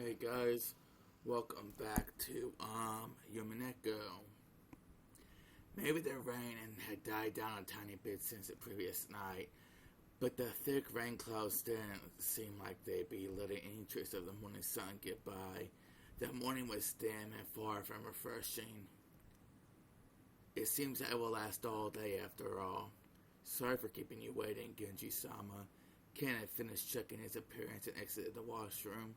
Hey guys, welcome back to Umineko. Maybe the rain had died down a tiny bit since the previous night, but the thick rain clouds didn't seem like they'd be letting any trace of the morning sun get by. The morning was dim and far from refreshing. It seems that it will last all day after all. Sorry for keeping you waiting, Genji-sama. Ken had finished checking his appearance and exited the washroom.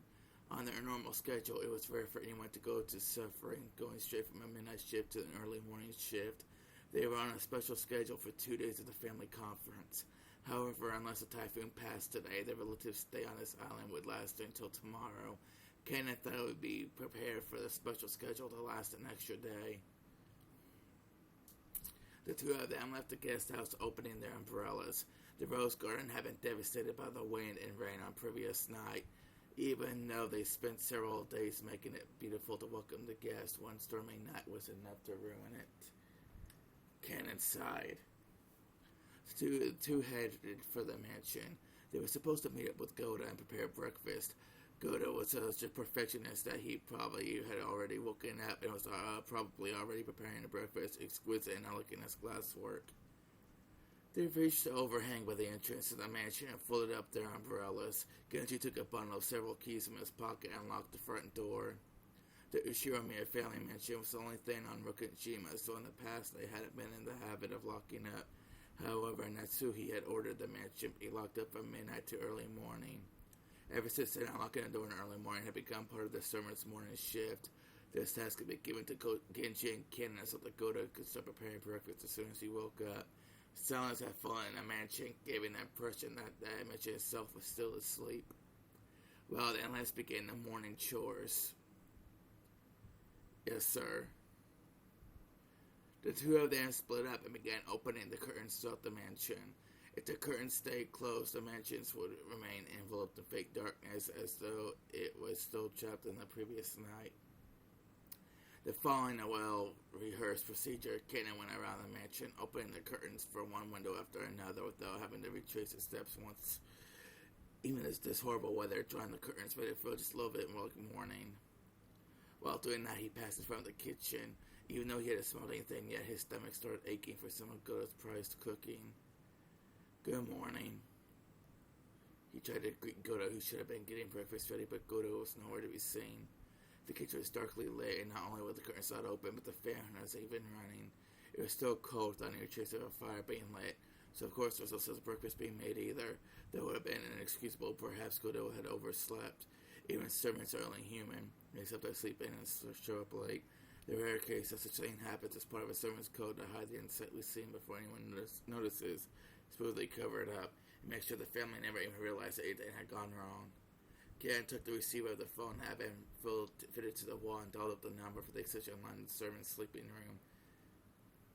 On their normal schedule, it was rare for anyone to go to suffering, going straight from a midnight shift to an early morning shift. They were on a special schedule for 2 days of the family conference. However, unless a typhoon passed today, their relatives' stay on this island would last until tomorrow. Kenneth thought it would be prepared for the special schedule to last an extra day. The two of them left the guest house opening their umbrellas. The rose garden had been devastated by the wind and rain on previous night. Even though they spent several days making it beautiful to welcome the guests, one stormy night was enough to ruin it. Cannon sighed. The two headed for the mansion. They were supposed to meet up with Goda and prepare breakfast. Goda was such a perfectionist that he probably had already woken up and was probably already preparing the breakfast, exquisite and elegant as glasswork. They reached the overhang by the entrance to the mansion and folded up their umbrellas. Genji took a bundle of several keys from his pocket and locked the front door. The Ushiromiya family mansion was the only thing on Rokujima, so in the past they hadn't been in the habit of locking up. However, Natsuhi had ordered the mansion be locked up from midnight to early morning. Ever since then, unlocking the door in the early morning had become part of the servant's morning shift. This task had been given to Genji and Ken so that Goda could start preparing breakfast as soon as he woke up. Silence had fallen in the mansion, giving the impression that the mansion itself was still asleep. Well, then let's begin the morning chores. Yes, sir. The two of them split up and began opening the curtains throughout the mansion. If the curtains stayed closed, the mansions would remain enveloped in fake darkness as though it was still trapped in the previous night. The following a well-rehearsed procedure, Kanan went around the mansion, opening the curtains for one window after another without having to retrace his steps once. Even as this horrible weather drawing the curtains made it feel just a little bit more like morning. While doing that, he passed in front of the kitchen. Even though he hadn't smelled anything yet, his stomach started aching for some of Goda's prized cooking. Good morning. He tried to greet Goda, who should have been getting breakfast ready, but Goda was nowhere to be seen. The kitchen was darkly lit, and not only was the curtains not open, but the fan was even running. It was still cold without any trace of a fire being lit, so of course there was no such breakfast being made either. That would have been inexcusable. Perhaps Godo had overslept. Even servants are only human. They sometimes sleep in and show up late. The rare case that such thing happens as part of a servant's code to hide the unsightly scene before anyone notices, smoothly covered up, and make sure the family never even realized that anything had gone wrong. Ken took the receiver of the phone and had been fitted to the wall and dialed up the number for the extension line in the servant's sleeping room.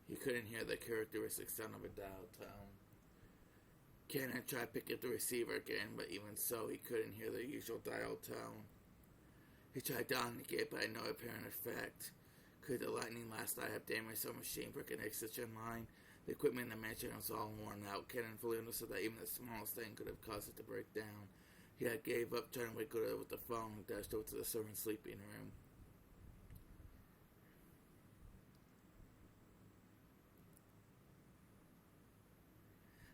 He couldn't hear the characteristic sound of a dial tone. Ken had tried picking up the receiver again, but even so, he couldn't hear the usual dial tone. He tried dialing again, but had no apparent effect. Could the lightning last night have damaged some machine breaking the extension line? The equipment in the mansion was all worn out. Ken fully understood that even the smallest thing could have caused it to break down. He had gave up trying to wake Goda with the phone and dashed over to the servant's sleeping room.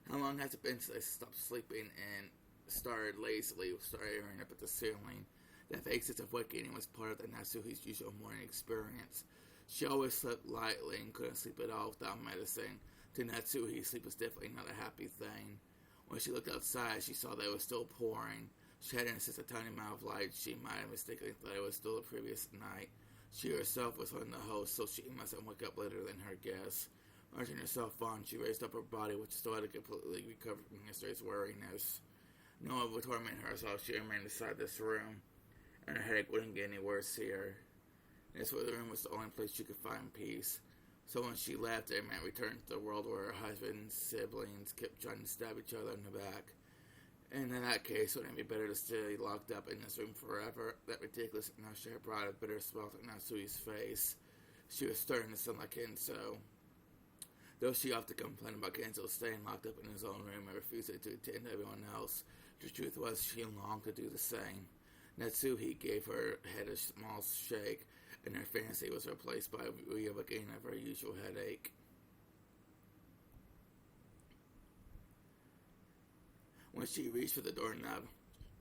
How long has it been since I stopped sleeping and started lazily staring up at the ceiling? That vague sense of waking was part of the Natsuhi's usual morning experience. She always slept lightly and couldn't sleep at all without medicine. To Natsuhi, sleep was definitely not a happy thing. When she looked outside, she saw that it was still pouring. She hadn't sensed a tiny amount of light. She might have mistakenly thought it was still the previous night. She herself was one of the hosts, so she mustn't wake up later than her guests. Urging herself on, she raised up her body, which still hadn't completely recovered from yesterday's weariness. No one would torment her, so she remained inside this room, and her headache wouldn't get any worse here. This room was the only place she could find peace. So when she left, it meant returning to the world where her husband and siblings kept trying to stab each other in the back. And in that case, wouldn't it be better to stay locked up in this room forever? That ridiculous notion brought a bitter smile to Natsui's face. She was starting to sound like Kenzo. Though she often complained about Kenzo staying locked up in his own room and refusing to attend to everyone else, the truth was she longed to do the same. Natsuhi gave her head a small shake, and her fancy was replaced by a reawakening of her usual headache. When she reached for the doorknob,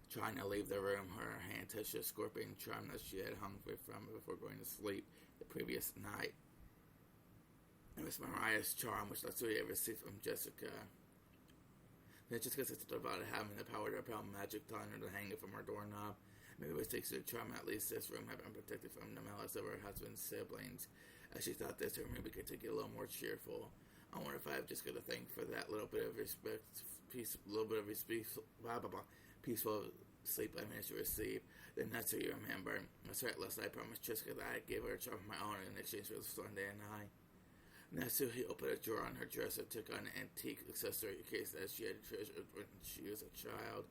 trying to leave the room, her hand touched a scorpion charm that she had hung from before going to sleep the previous night. It was Mariah's charm, which Natsuhi had received from Jessica. Then Jessica insisted about having the power to repel magic, telling her to hang it from her doorknob. Maybe it was thanks to the charm at least this room had been protected from the malice of her husband's siblings. As she thought this, her room began to get a little more cheerful. I wonder if I have just got to thank for that little bit of respect, peaceful sleep I managed to receive. Then that's what you remember. I said last night I promised Jessica that I'd give her a charm of my own in exchange for the Sunday and I. Natsuhi opened a drawer on her dresser and took on an antique accessory case that she had treasured when she was a child.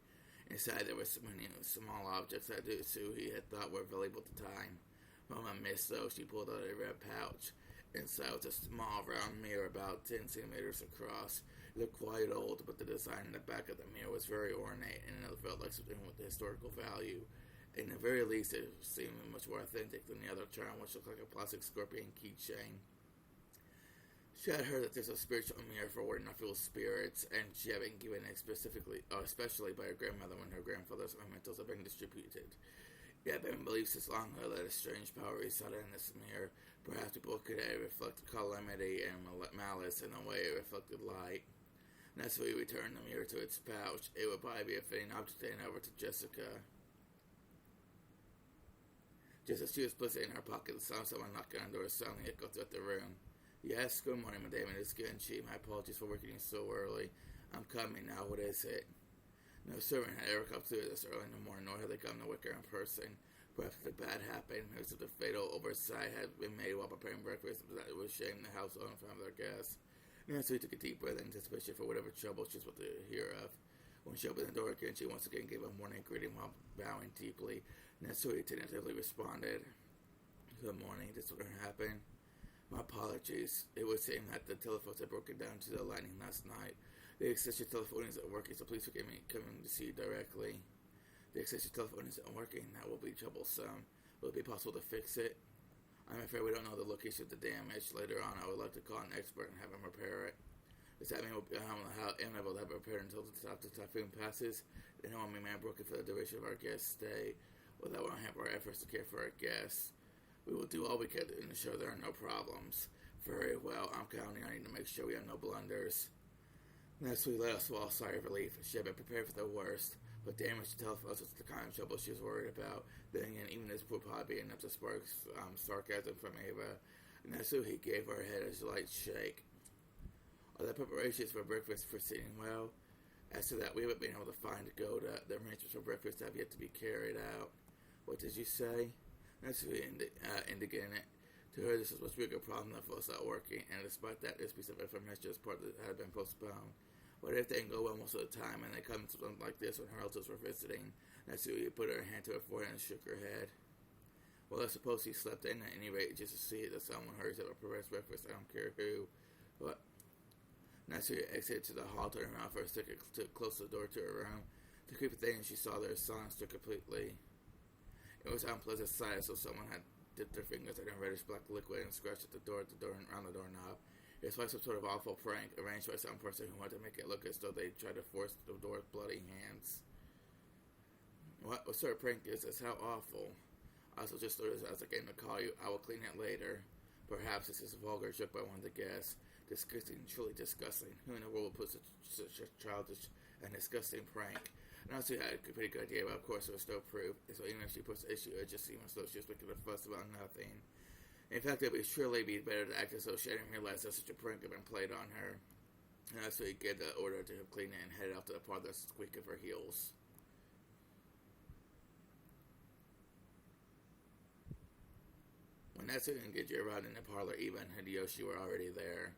Inside there were so many small objects that Natsuhi had thought were valuable at the time. From a miss, though, she pulled out a red pouch. Inside was a small round mirror about 10 centimeters across. It looked quite old, but the design in the back of the mirror was very ornate, and it felt like something with historical value. In the very least, it seemed much more authentic than the other charm, which looked like a plastic scorpion keychain. She had heard that there's a spiritual mirror for warding off evil spirits, and she had been given it especially by her grandmother when her grandfather's mementos had been distributed. It had been believed since long ago that a strange power resided in this mirror. Perhaps people could reflect calamity and malice in the way it reflected light. That's why he returned the mirror to its pouch. It would probably be a fitting object to hand over to Jessica. Just as she was placing it in her pocket, the sound of someone knocking on the door suddenly echoed throughout the room. Yes, good morning, Madame. It is Genji. My apologies for waking you so early. I'm coming now. What is it? No servant had ever come to this early in the morning, nor had they come to wake her in person. Perhaps the bad happened. Maybe the fatal oversight had been made while preparing breakfast, but that would shame the household in front of their guests. Nancy took a deep breath in anticipation for whatever trouble she was about to hear of. When she opened the door again, she once again gave a morning greeting while bowing deeply. Nancy tentatively responded, "Good morning. This would happen. My apologies. It would seem that the telephones had broken down to the lightning last night. The extension telephone isn't working, so please forgive me coming to see you directly. The extension telephone isn't working. That will be troublesome. Will it be possible to fix it? I'm afraid we don't know the location of the damage. Later on, I would like to call an expert and have him repair it. Does that mean we'll be unable to have it repaired until the typhoon passes? Then it won't be broken for the duration of our guest's stay. Well, that won't hamper our efforts to care for our guests. We will do all we can to ensure there are no problems. Very well. I'm counting on you to make sure we have no blunders." Nestle let us swallow a sigh of relief. She had been prepared for the worst, but damage to telephones was the kind of trouble she was worried about. Then again, even this would probably be enough to spark sarcasm from Ava. Natsuhi gave her head a light shake. "Are the preparations for breakfast proceeding well? As to that, we haven't been able to find Goda. The arrangements for breakfast have yet to be carried out." "What did you say?" Natsuhi indicated. To her, this was much bigger problem than for us not working, and despite that, this piece of information was part that had been postponed. What if they didn't go well most of the time, and they come to something like this when her relatives were visiting? Natsuhi put her hand to her forehead and shook her head. "Well, I suppose he slept in at any rate, just to see that someone hurries up and prepares breakfast. I don't care who." But Natsuhi exited to the hall, turned around for a second to close the door to her room. The creepy thing she saw there silenced her completely. It was an unpleasant sight, as though someone had dipped their fingers in a reddish black liquid and scratched at the door and around the doorknob. It was like some sort of awful prank arranged by some person who wanted to make it look as though they tried to force the door with bloody hands. What sort of prank is this? How awful. I also just thought as I came to call you. I will clean it later. Perhaps this is a vulgar joke by one of the guests. Disgusting, truly disgusting. Who in the world would put such a childish and disgusting prank? And also had a pretty good idea, but of course there was no proof. So even if she puts the issue, it just seemed as though she was making a fuss about nothing. In fact, it would surely be better to act as though she hadn't realized that such a prank had been played on her. And so he gave the order to him clean it and headed out to the parlor with the squeak of her heels. When Natsuki and Genji arrived in the parlor, Eva and Hideyoshi were already there.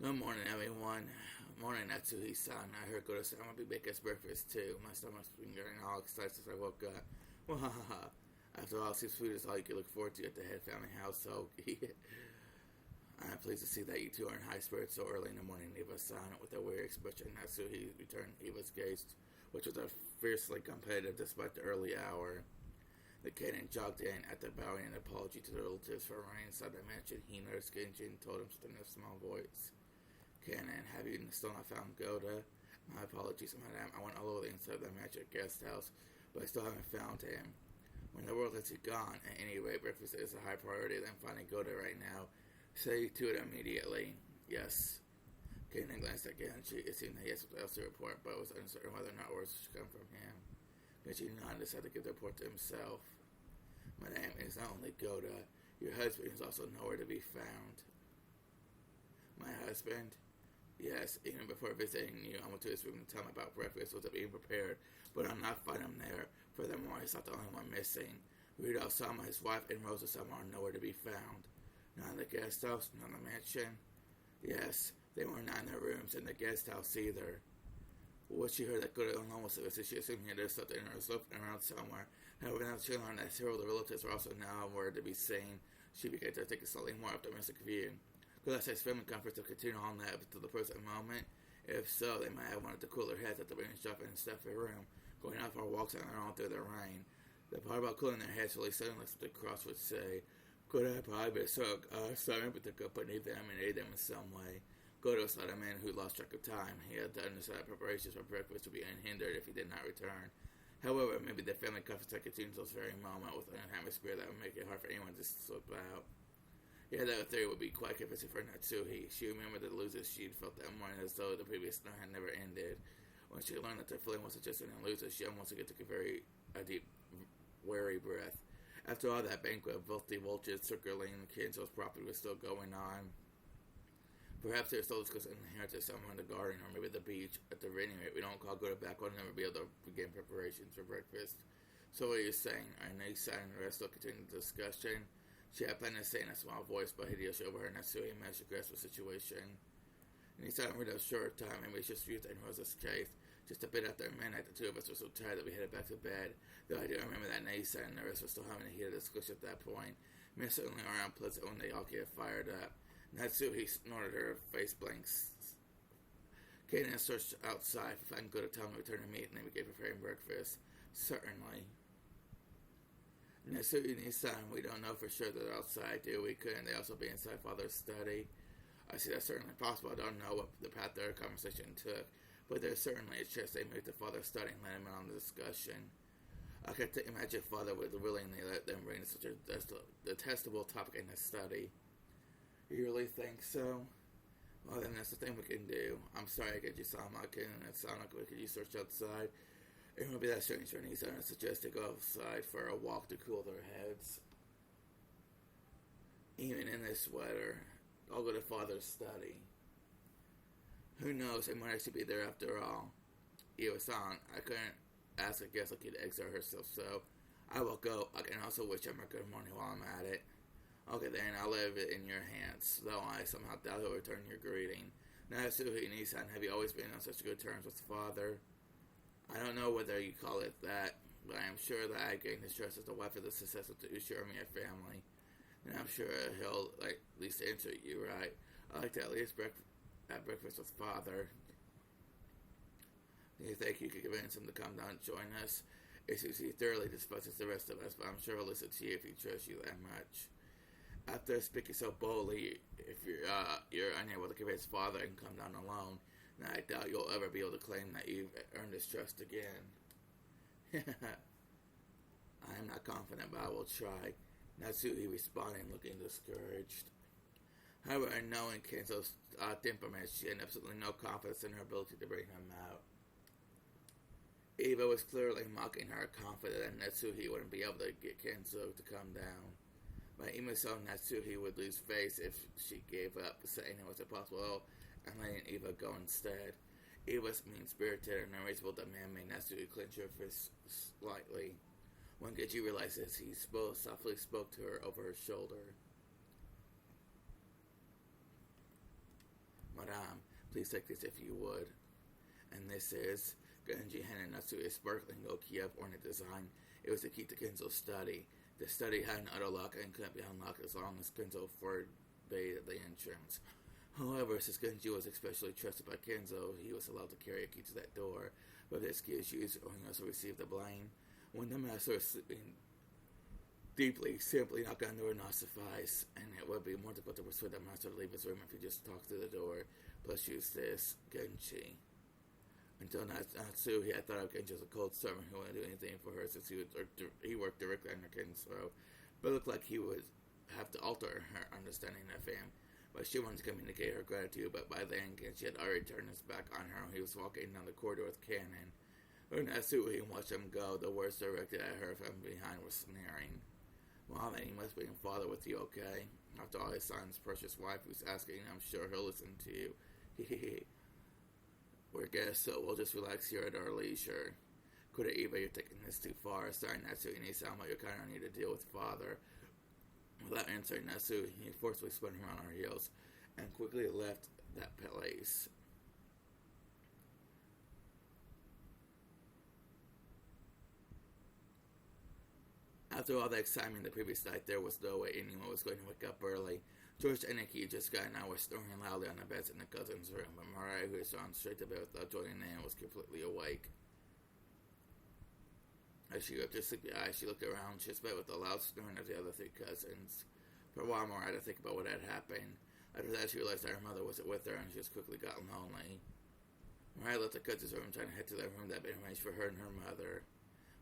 "Good morning, everyone." "Morning, Natsuhi-san. I heard Goda-san will be making us breakfast, too. My stomach's been getting all excited since I woke up. Wahaha. After all, seems food is all you can look forward to at the head family household." "I'm pleased to see that you two are in high spirits so early in the morning, Eva-san." With a weary expression, Natsuhi returned Eva's gaze. which was fiercely competitive despite the early hour. The canon jogged in after bowing an apology to the relatives for running inside the mansion. He noticed Genji and told him something in a small voice. Canon, have you still not found Goda? My apologies, madame. I went all over the inside of the mansion guest house, but I still haven't found him. When the world has gone, at any rate, breakfast is a high priority than finding Goda right now. Say to it immediately. Yes. Kanan glanced at Genji. It seemed that he had something else to report, but was uncertain whether or not words should come from him. Genji nodded and decided to give the report to himself. Madame, it is not only Goda. Your husband is also nowhere to be found. My husband? Yes, even before visiting you, I went to his room to tell him about breakfast was being prepared, but I'm not finding him there. Furthermore, he's not the only one missing. Rudolph Sama, his wife, and Rosa Sama are nowhere to be found. Not in the guest house, not in the mansion. Yes, they were not in their rooms, in the guest house either. What she heard that Goda alone was sufficient. She assumed he had something or was looking around somewhere. However, now she learned that several of the relatives were also nowhere to be seen. She began to take a slightly more optimistic view. Goda says family comforts will continue on that to the present moment. If so, they might have wanted to cool their heads at the rain shop in the stuffy room, going out for walks on their own through the rain. The part about cooling their heads really suddenly something Cross would say. Could I probably be so sorry to accompany them and aid them in some way. Goda was not a man who lost track of time. He had done his preparations for breakfast to be unhindered if he did not return. However, maybe the family comforts had continued until this very moment with an atmosphere that would make it hard for anyone to slip out. Yeah, that theory would be quite convincing for Natsuhi. She remembered the losers she'd felt that morning as though the previous night had never ended. When she learned that the feeling wasn't just an illusion, she almost took a deep, weary breath. After all, that banquet of filthy vultures circling Kenzo's property was still going on. Perhaps there's still discussing inheritance somewhere in the garden or maybe the beach. At the rate, we don't call Goda back, we'll never be able to begin preparations for breakfast. So what are you saying? Our niece and the rest still continue the discussion. She had planned to say in a small voice, but Hideyoshi overheard Natsuhi managed to grasp the situation. And he said, "We're not short time, maybe it's just used in Rosa's case. Just a bit after midnight, the two of us were so tired that we headed back to bed. Though I do remember that Nisa and the rest were still having a heated discussion at that point. I mean, certainly are unpleasant when they all get fired up." Natsuhi snorted, her face blanks. Kaden searched outside for finding Goda to tell him to return to meet, and they began preparing breakfast. Certainly. Natsuhi and Nisan, we don't know for sure that they're outside, do we? Couldn't they also be inside Father's study? I see that's certainly possible. I don't know what the path their conversation took, but there's certainly a chance they moved to Father's study and let him in on the discussion. I could imagine Father would willingly let them bring such a detestable topic in his study. You really think so? Well, then that's the thing we can do. I'm sorry I get you some. I couldn't. It sounded like we could use search outside. It won't be that strange for any son. I suggest they go outside for a walk to cool their heads. Even in this weather, I'll go to Father's study. Who knows? It might actually be there after all. Iwa-san, I couldn't ask a guest like you to exert herself, so I will go. I can also wish him a good morning while I'm at it. Okay then, I'll leave it in your hands, though I somehow doubt he'll return your greeting. Natsuhi and Nisan, have you always been on such good terms with Father? I don't know whether you call it that, but I am sure that I gained his trust as the wife of the successful to Ushiramiya family. And I'm sure he'll at least answer you right. I like to at least have breakfast with Father. Do you think you could convince him to come down and join us? It seems he thoroughly despises the rest of us, but I'm sure he'll listen to you if he trusts you that much. After speaking so boldly, if you're unable to convince Father and come down alone, then I doubt you'll ever be able to claim that you've earned his trust again. I am not confident, but I will try. Natsuhi responded, looking discouraged. However, knowing Kenzo's temperament, she had absolutely no confidence in her ability to bring him out. Eva was clearly mocking her, confident that Natsuhi wouldn't be able to get Kenzo to come down. But even so, Natsuhi would lose face if she gave up, saying it was impossible and letting Eva go instead. Eva's mean-spirited and unreasonable demand made Natsuhi clench her fist slightly. When Genji realized this, he softly spoke to her over her shoulder. Madame, please take this if you would. And this is... Genji handed Natsuhi a sparkling gold key of ornate design. It was the key to Kenzo's study. The study had an auto lock and couldn't be unlocked as long as Kenzo forbade the entrance. However, since Genji was especially trusted by Kenzo, he was allowed to carry a key to that door. With this excuse, he also received the blame. When the master was sleeping deeply, simply knocking on the door not suffice, and it would be more difficult to persuade the master to leave his room if he just talked through the door, plus use this, Genji. Until Natsu, he had thought of Genji as a cold servant who wouldn't do anything for her since he worked directly under Kinsro, but it looked like he would have to alter her understanding of him. But she wanted to communicate her gratitude, but by then Genji had already turned his back on her when he was walking down the corridor with Cannon. When Natsu watched him go, the words directed at her from behind were sneering. Well, then he must be in father with you, okay? After all, his son's precious wife who's asking, I'm sure he'll listen to you. Hehehe. We're guests, so we'll just relax here at our leisure. Could Eva, you're taking this too far. Sorry, Natsu, you need sound like you're kind of need to deal with father. Without answering Natsu, he forcibly spun around our heels and quickly left that place. After all the excitement the previous night, there was no way anyone was going to wake up early. George and Nikki just got now were snoring loudly on the beds in the cousin's room, but Mariah, who had gone straight to bed without joining in, was completely awake. As she opened her sleepy eyes, she looked around. She was met with the loud snoring of the other three cousins. For a while, Mariah had to think about what had happened. After that, she realized that her mother wasn't with her, and she just quickly got lonely. Mariah left the cousin's room, trying to head to the room that had been arranged for her and her mother.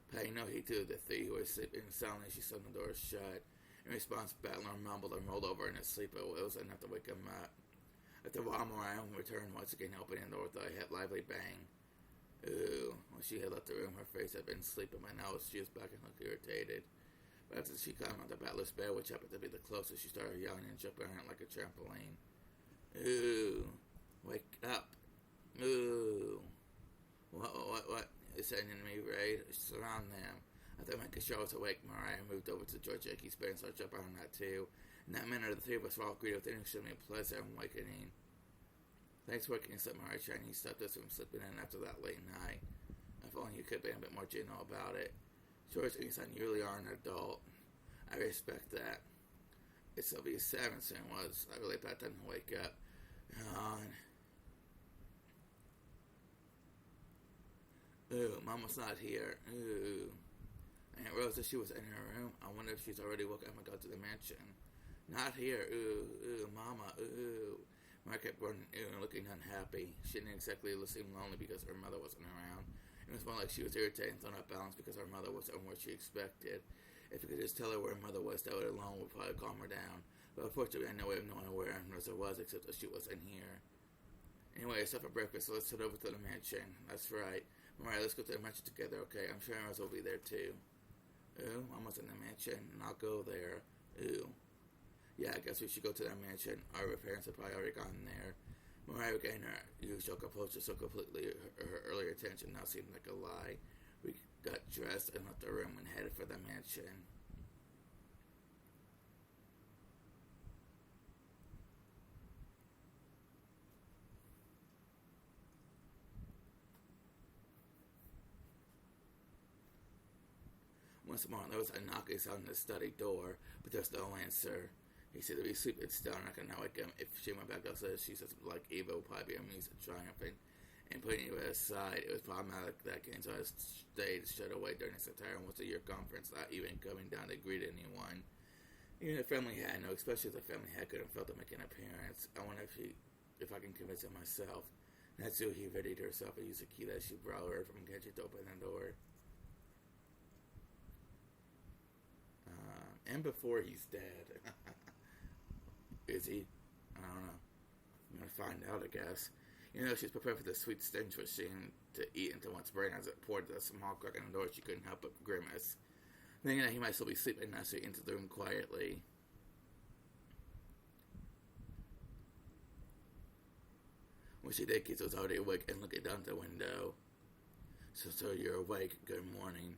Paying no heed to the three who were sleeping soundly, she slammed the door shut. In response, Battler mumbled and rolled over in his sleep, but it was enough to wake him up. After a while, Mariah returned once again, opening the door with a lively bang. Ooh, when she had left the room, her face had been sleeping, but now she was back and looked irritated. But after she climbed on the Battler's bed, which happened to be the closest, she started yelling and jumping around like a trampoline. Ooh, wake up. Ooh. What? It's an enemy raid. Surround them. After making sure I was awake, Mariah moved over to George Jackie's bed and started jumping on that too. In that minute, the three of us were all greeted with an extremely pleasant awakening. Thanks for waking us up, Mariah. He stopped us from sleeping in after that late night. If only you could have been a bit more general about it. George and his son, you really are an adult. I respect that. It's Sylvia's 7 soon was. I really bad time to wake up. Ooh, Mama's not here. Ooh. Aunt Rosa, she was in her room. I wonder if she's already woken up and gone to the mansion. Not here. Ooh, Mama, ooh. Mara kept running, and looking unhappy. She didn't exactly seem lonely because her mother wasn't around. It was more like she was irritated and thrown off balance because her mother wasn't where she expected. If we could just tell her where her mother was, that would alone would probably calm her down. But unfortunately, I had no way of knowing where Aunt Rosa was except that she wasn't here. Anyway, it's up for breakfast, so let's head over to the mansion. That's right. Mariah, let's go to the mansion together, okay? I'm sure Aunt Rosa will be there too. Ooh, Mama's in the mansion, and I'll go there. Ooh. Yeah, I guess we should go to that mansion. Our parents have probably already gone there. Mariah regained her usual composure so completely her earlier attention now seemed like a lie. We got dressed and left the room and headed for the mansion. Once more, there was a knocking sound on the study door, but there was no answer. He said to be sleeping still, and I could not wake him. If she went back upstairs, she said like Eva would probably be amused and triumphant. And putting Eva aside, it was problematic that Kenzo had stayed shut away during this entire once-a-year conference, not even coming down to greet anyone. Even the family had no, especially if the family had couldn't fail to make an appearance. I wonder if I can convince him myself. Natsu, he readied herself and used a key that she borrowed from Genji to open the door. And before he's dead. Is he? I don't know. I'm gonna find out, I guess. You know, she's prepared for the sweet stench machine to eat into one's brain as it poured the small crack in the door. She couldn't help but grimace. Thinking that he might still be sleeping, Natsu entered the room quietly. When she did, Kizo was already awake and looking down the window. So you're awake. Good morning.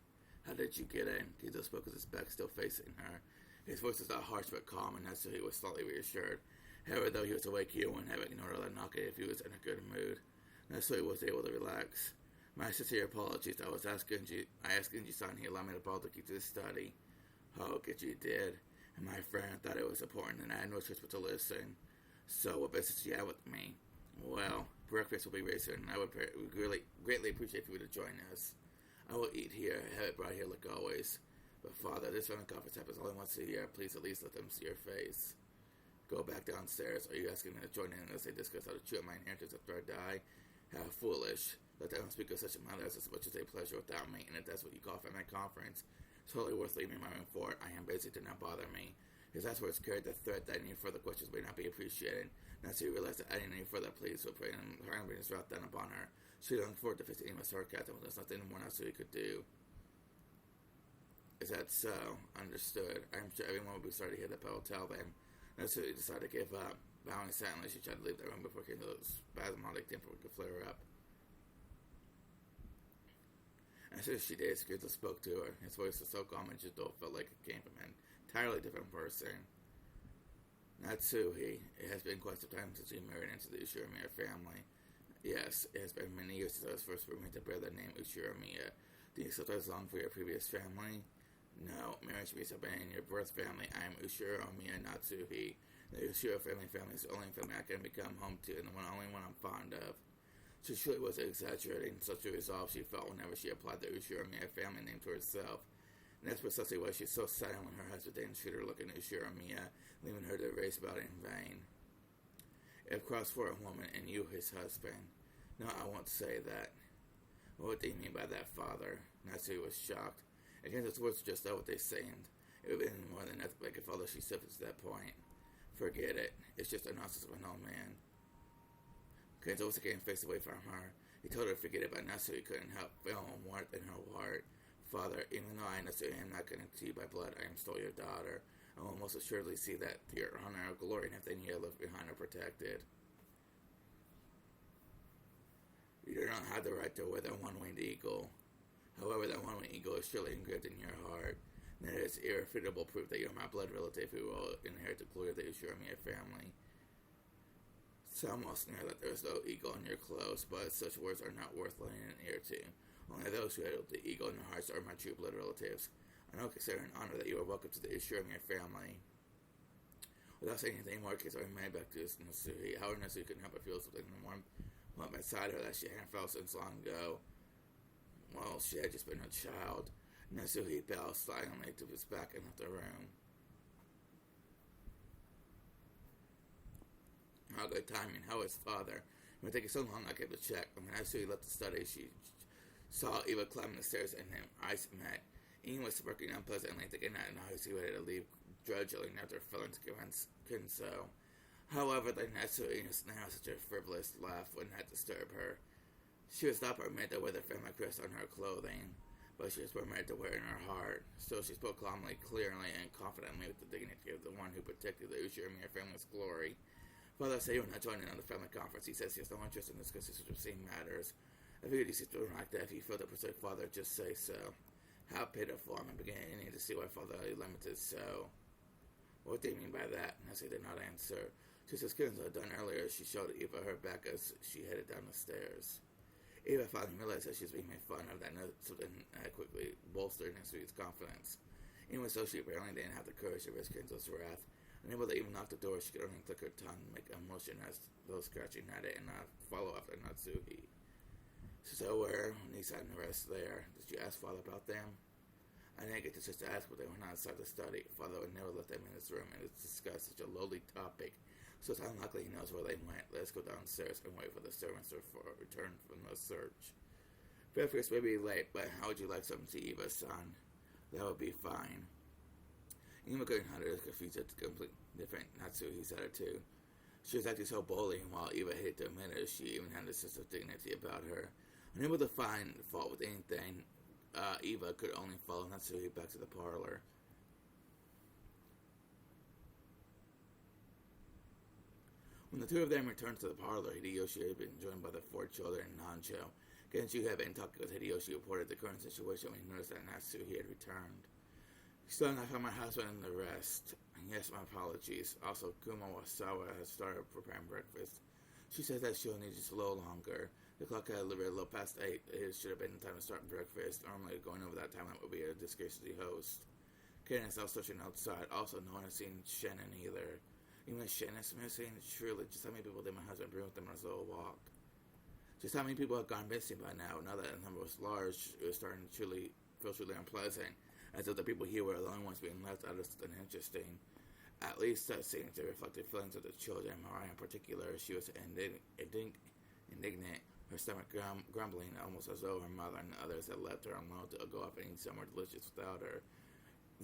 How did you get in? Kizo spoke with his back still facing her. His voice was not harsh but calm, and Natsu was slightly reassured. However, though he was awake, he wouldn't have ignored all that knocking if he was in a good mood. Natsu was able to relax. My sincere apologies. I asked Genji-san, he allowed me to borrow the key to the study. Oh, Genji did. And my friend thought it was important, and I had no choice but to listen. So, what business do you have with me? Well, Breakfast will be very soon, and I would greatly appreciate if you would join us. I will eat here, have it brought here like always. But Father, this family conference happens only once a year. Please at least let them see your face. Go back downstairs. Are you asking me to join in as they discuss how to chew my inheritance after I die? How foolish. Let them speak of such a matter as much as a pleasure without me, and if that's what you call family conference, it's totally worth leaving my room for. I am busy, do not bother me. His last words carried the threat that any further questions may not be appreciated. Now she realized that adding any further pleas would put his wrath down upon her. She looked forward to facing with sarcasm when there's nothing more else he could do. Is that so? Understood. I'm sure everyone would be sorry to hear that, but I'll tell them. Natsuki decided to give up. Bowing silently, she tried to leave the room before Kenzo's spasmodic temper could flare up. As soon as she did, Kenzo spoke to her. His voice was so calm and gentle, felt like it came from an entirely different person. Natsuhi, it has been quite some time since you married into the Ushiramiya family. Yes, it has been many years since I was first permitted to bear the name Ushiramiya. Do you still long for your previous family? No, marriage means I've been in your birth family. I am Ushiramiya Natsuhi. The Ushiro family is the only family I can become home to, and the only one I'm fond of. She surely was exaggerating such a resolve she felt whenever she applied the Ushiramiya family name to herself. And that's precisely why she's so silent when her husband didn't treat her looking at Ushiramiya, leaving her to race about in vain. If crossed for a woman and you his husband. No, I won't say that. What do you mean by that, Father? Natsuhi was shocked. Again, his words were just what they seemed. It would have been more than nothing like a father she suffered to that point. Forget it. It's just a nonsense of an old man. Kenzo was again faced away from her. He told her to forget it, but Natsuhi couldn't help feeling warmth in her heart. Father, even though I Natsuhi am not connected to you by blood, I am still your daughter. I will most assuredly see that your honor or glory and everything you have left behind are protected. You do not have the right to wear the one-winged eagle. However, that one-winged eagle is surely engraved in your heart. And it is irrefutable proof that you are my blood relative who will inherit the glory of the Ushiramiya family. Some will sneer that there is no eagle in your clothes, but such words are not worth laying an ear to. Only those who have the eagle in their hearts are my true blood relatives. I now consider an honor that you are welcome to the Ushiramiya family. Without saying anything more, Kenzo remained back to Natsuhi. However, Natsuhi couldn't help but feel something warm beside her that she hadn't felt since long ago. Well, she had just been a child. Natsuhi bowed silently to his back and left the room. How good timing. How is father? It would take so long I kept to check. When Natsuhi left the study, she saw Eva climbing the stairs and their eyes met. Ian was smirking unpleasantly, thinking that now he was ready to leave grudgingly after failing to convince Kenzo. However, the Natsuhi now such a frivolous laugh would not disturb her. She was not permitted to wear the family crest on her clothing, but she was permitted to wear it in her heart. Still, she spoke calmly, clearly, and confidently with the dignity of the one who protected the Ushiramiya family's glory. Father said you were not joining on the family conference. He says he has no interest in discussing such obscene matters. I figured he seemed to like that. If you feel that persuade Father, just say so. How pitiful. I'm beginning to see why Father limited so. What do you mean by that? Nancy did not answer. Just as Kenzo had done earlier, she showed Eva her back as she headed down the stairs. Eva finally realized that she was being made fun of, that something quickly bolstered Natsuhi's confidence. Even so, she apparently didn't have the courage to risk Kenzo's wrath. Unable to even knock the door, she could only click her tongue, make a motion as though scratching at it, and not follow after Natsuhi. So where Nisa and the rest there? Did you ask Father about them? I didn't get to just ask, but they were not inside the study. Father would never let them in his room and discuss such a lowly topic, so it's unlikely he knows where they went. Let's go downstairs and wait for the servants to return from the search. Breakfast may be late, but how would you like something to eat, son? That would be fine. Eva couldn't hide her confused at the complete different Natsuhi's attitude. She was acting so boldly, and while Eva hated to admit it, she even had a sense of dignity about her. Unable to find fault with anything, Eva could only follow Natsuhi back to the parlor. When the two of them returned to the parlor, Hideyoshi had been joined by the four children and Hancho. Genshu had been talking with Hideyoshi, reported the current situation when he noticed that Natsuhi had returned. Still not found my husband and the rest. Yes, my apologies. Also, Kuma Wasawa has started preparing breakfast. She says that she'll need just a little longer. The clock had delivered a little past 8. It should have been time to start breakfast. Normally, going over that time that would be a disgrace to the host. Karen is out searching outside. Also, no one has seen Shannon either. Even if Shannon's missing, surely just how many people did my husband bring with them on his little walk? Just how many people have gone missing by now that the number was large, it was starting to feel truly unpleasant, as if the people here were the only ones being left out of something interesting. At least that seemed to reflect the feelings of the children. Mariah in particular, she was indignant, her stomach grumbling, almost as though her mother and the others had left her alone to go off and eat somewhere delicious without her.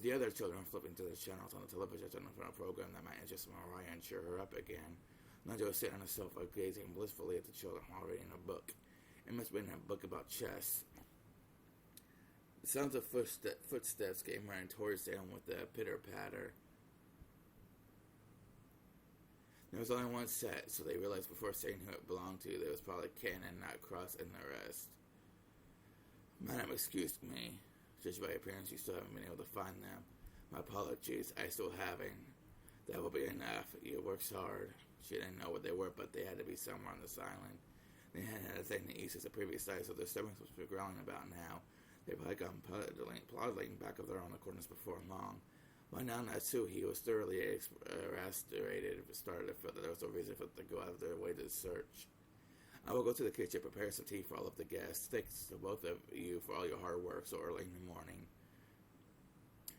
The other children were flipping through the channels on the television to look for a program that might interest Mariah and cheer her up again. Nigel was sitting on the sofa, gazing blissfully at the children while reading a book. It must have been a book about chess. The sounds of footsteps came running towards them with a pitter-patter. There was only one set, so they realized before saying who it belonged to, that it was probably Ken and not Cross and the rest. Madam, excuse me. Judged by appearance, you still haven't been able to find them. My apologies, I still haven't. That will be enough. You worked hard. She didn't know what they were, but they had to be somewhere on this island. They hadn't had a thing to eat since the previous night, so their stomachs was growling about now. They probably gone plodding back of their own accordance before long. By now, Natsuhi was thoroughly exasperated and started to feel that there was no reason for them to go out of their way to search. I will go to the kitchen, prepare some tea for all of the guests. Thanks to both of you for all your hard work so early in the morning.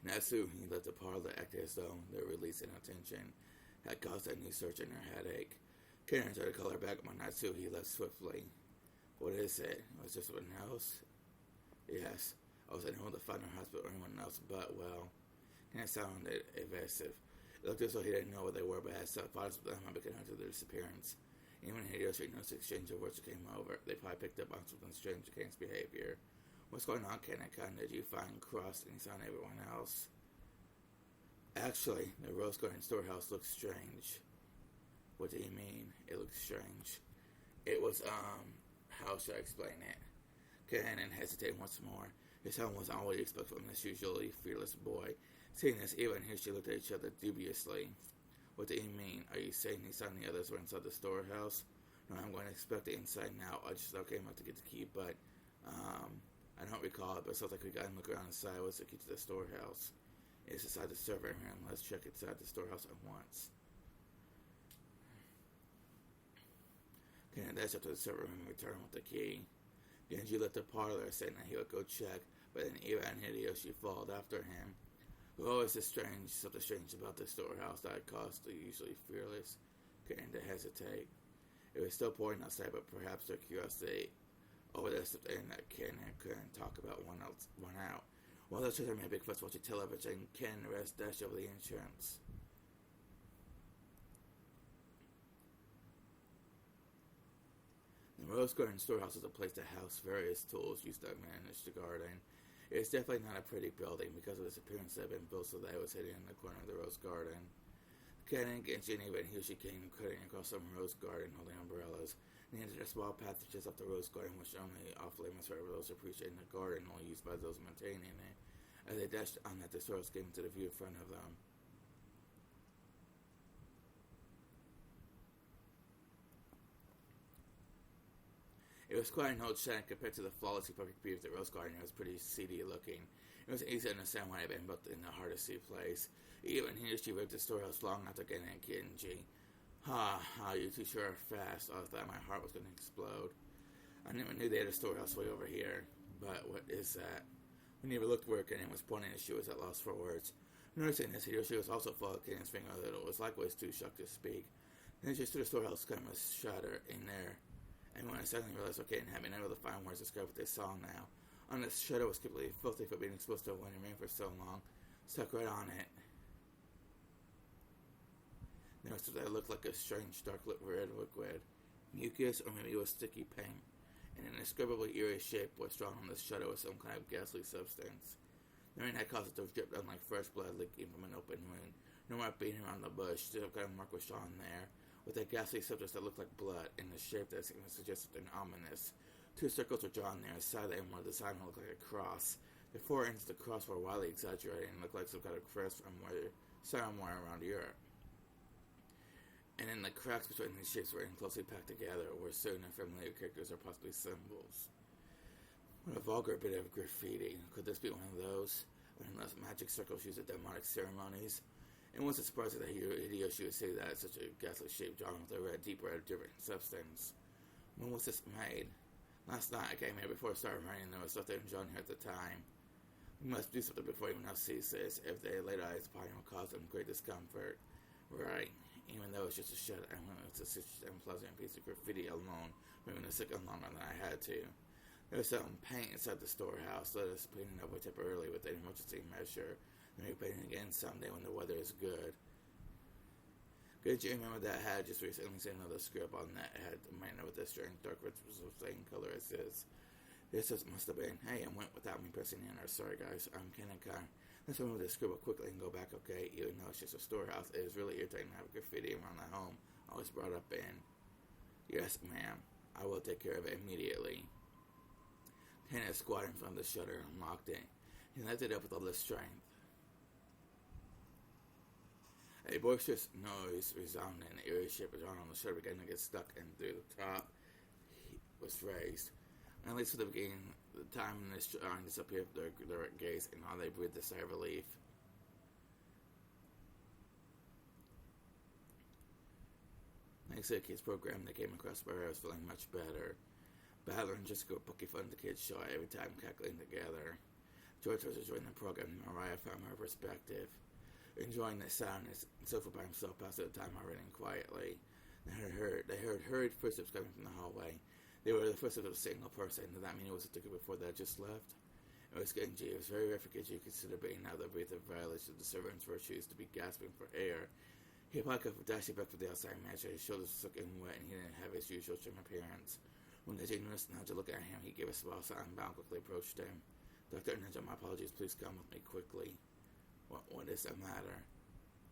Natsuhi left the parlor, acting as though the release and attention had caused a new surge in her headache. Karen tried to call her back, but Natsuhi left swiftly. What is it? Was there someone else? Yes. I was unable to find her husband or anyone else, but, well... Karen sounded evasive. It looked as though he didn't know what they were, but had some thoughts of them had been connected to their disappearance. Even Hideyoshi noticed the exchange of words that came over. They probably picked up on something strange in Kane's behavior. What's going on, Ken? Did you find Cross and you found everyone else? Actually, the Rose Garden storehouse looks strange. What do you mean? It looks strange. It was, how should I explain it? Kanan hesitated once more. His tone was all he expected from this usually fearless boy. Seeing this, Eva and Hiroshi looked at each other dubiously. What do you mean? Are you saying he saw the others were inside the storehouse? No, I'm going to expect the inside now. I just came out to get the key, but, I don't recall it, but it sounds like we got to look around inside. What's the key to the storehouse? It's inside the server room. Let's check inside the storehouse at once. Kanan dashed up to the server room and returned with the key. Genji left the parlor, saying that he would go check, but then Eva and Hideyoshi followed after him. Oh, it's something strange about the storehouse that caused the usually fearless Kanan to hesitate. It was still pouring outside, but perhaps their curiosity over there something that Kanan couldn't talk about won out. While the children made a big fuss watching television, Ken and the rest dashed over the entrance. The Rose Garden storehouse is a place to house various tools used to manage the garden. It is definitely not a pretty building because of its appearance that had been built so that it was hidden in the corner of the Rose Garden. Ken, Genji, and Eva and Hiroshi came cutting across some Rose Garden holding umbrellas. They entered a small path just off the Rose Garden, which only off-limits for those appreciating the garden, only used by those maintaining it. As they dashed on that, the storehouse came into the view in front of them. It was quite an old shack compared to the flawlessly perfect view of the Rose Garden. It was pretty seedy looking. It was easy to understand why it had been built in the hard-to-see place. Even Hiroshi ripped the storehouse long after getting at Genji. You two sure are fast. I thought my heart was going to explode. I never knew they had a storehouse way over here. But what is that? When Eva looked where Kenan was pointing, she was at loss for words. Noticing this, Hiroshi was also following Kenan's finger a little. It was likewise too shocked to speak. Then she stood the storehouse kind of shudder in there. And when I suddenly realized okay, and having been able to find words to describe what they saw now, on this shadow was completely filthy for being exposed to wind and rain for so long, stuck right on it. There was something that looked like a strange dark red liquid, mucus, or maybe it was sticky paint. An indescribably eerie shape was drawn on the shadow with some kind of ghastly substance. The rain had caused it to drip down like fresh blood leaking from an open wound. No more beating around the bush, some kind of mark was drawn there, with a ghastly substance that looked like blood, in the shape that seemed to suggest something ominous. 2 circles were drawn there, side and one of the sign looked like a cross. The 4 ends of the cross were wildly exaggerated and looked like some kind of crest from somewhere around Europe. And in the cracks between these shapes were closely packed together were certain unfamiliar characters or possibly symbols. What a vulgar bit of graffiti. Could this be one of those? Unless magic circles used at demonic ceremonies? It wasn't surprising that Hideyoshi would say that such a ghastly shape drawn with a deep red, different substance. When was this made? Last night I came here before it started raining. There was something enjoying here at the time. We must do something before anyone else sees this. If they lay eyes upon it, will cause them great discomfort. Right. Even though it's just a shut, I went with such an unpleasant piece of graffiti alone, moving the second longer than I had to. There was some paint inside the storehouse. Let us paint it over temporarily with an emergency measure. Then we paint it again someday when the weather is good. Good, you remember that I had just recently seen another script on that had a man with a strange dark red was the same color as his. This must have been, hey, and went without me pressing enter. Sorry guys, I'm Kenneka. Let's remove this scribble quickly and go back, okay? Even though it's just a storehouse, it is really irritating to have graffiti around the home always brought up in. Yes, ma'am. I will take care of it immediately. Kenneth squatted in front of the shutter and unlocked it. He lifted it up with all his strength. A boisterous noise resounded, and the eerie shape around on the shutter began to get stuck, and through the top was raised. At least for the beginning, the time in this drawing disappeared from their gaze, and all they breathed a sigh of relief. Thanks to the kids' program, they came across where I was feeling much better. Battler and Jessica were poking fun at the kids' show every time calculating together. George was enjoying the program, and Mariah found her perspective. Enjoying the sound, and Sofa by himself passed the time reading quietly. They heard hurried footsteps coming from the hallway. They were the footsteps of a single person. Did that mean it was a ticket before that just left? It was Genji. It was very rare for Genji to consider being out of the breath of violation of the servant's virtues to be gasping for air. He popped up dashing back from the outside mansion. His shoulders were soaking wet, and he didn't have his usual trim appearance. When Genji noticed Naja look at him, he gave a small sign and bound quickly approached him. Dr. Naja, my apologies. Please come with me quickly. What is the matter?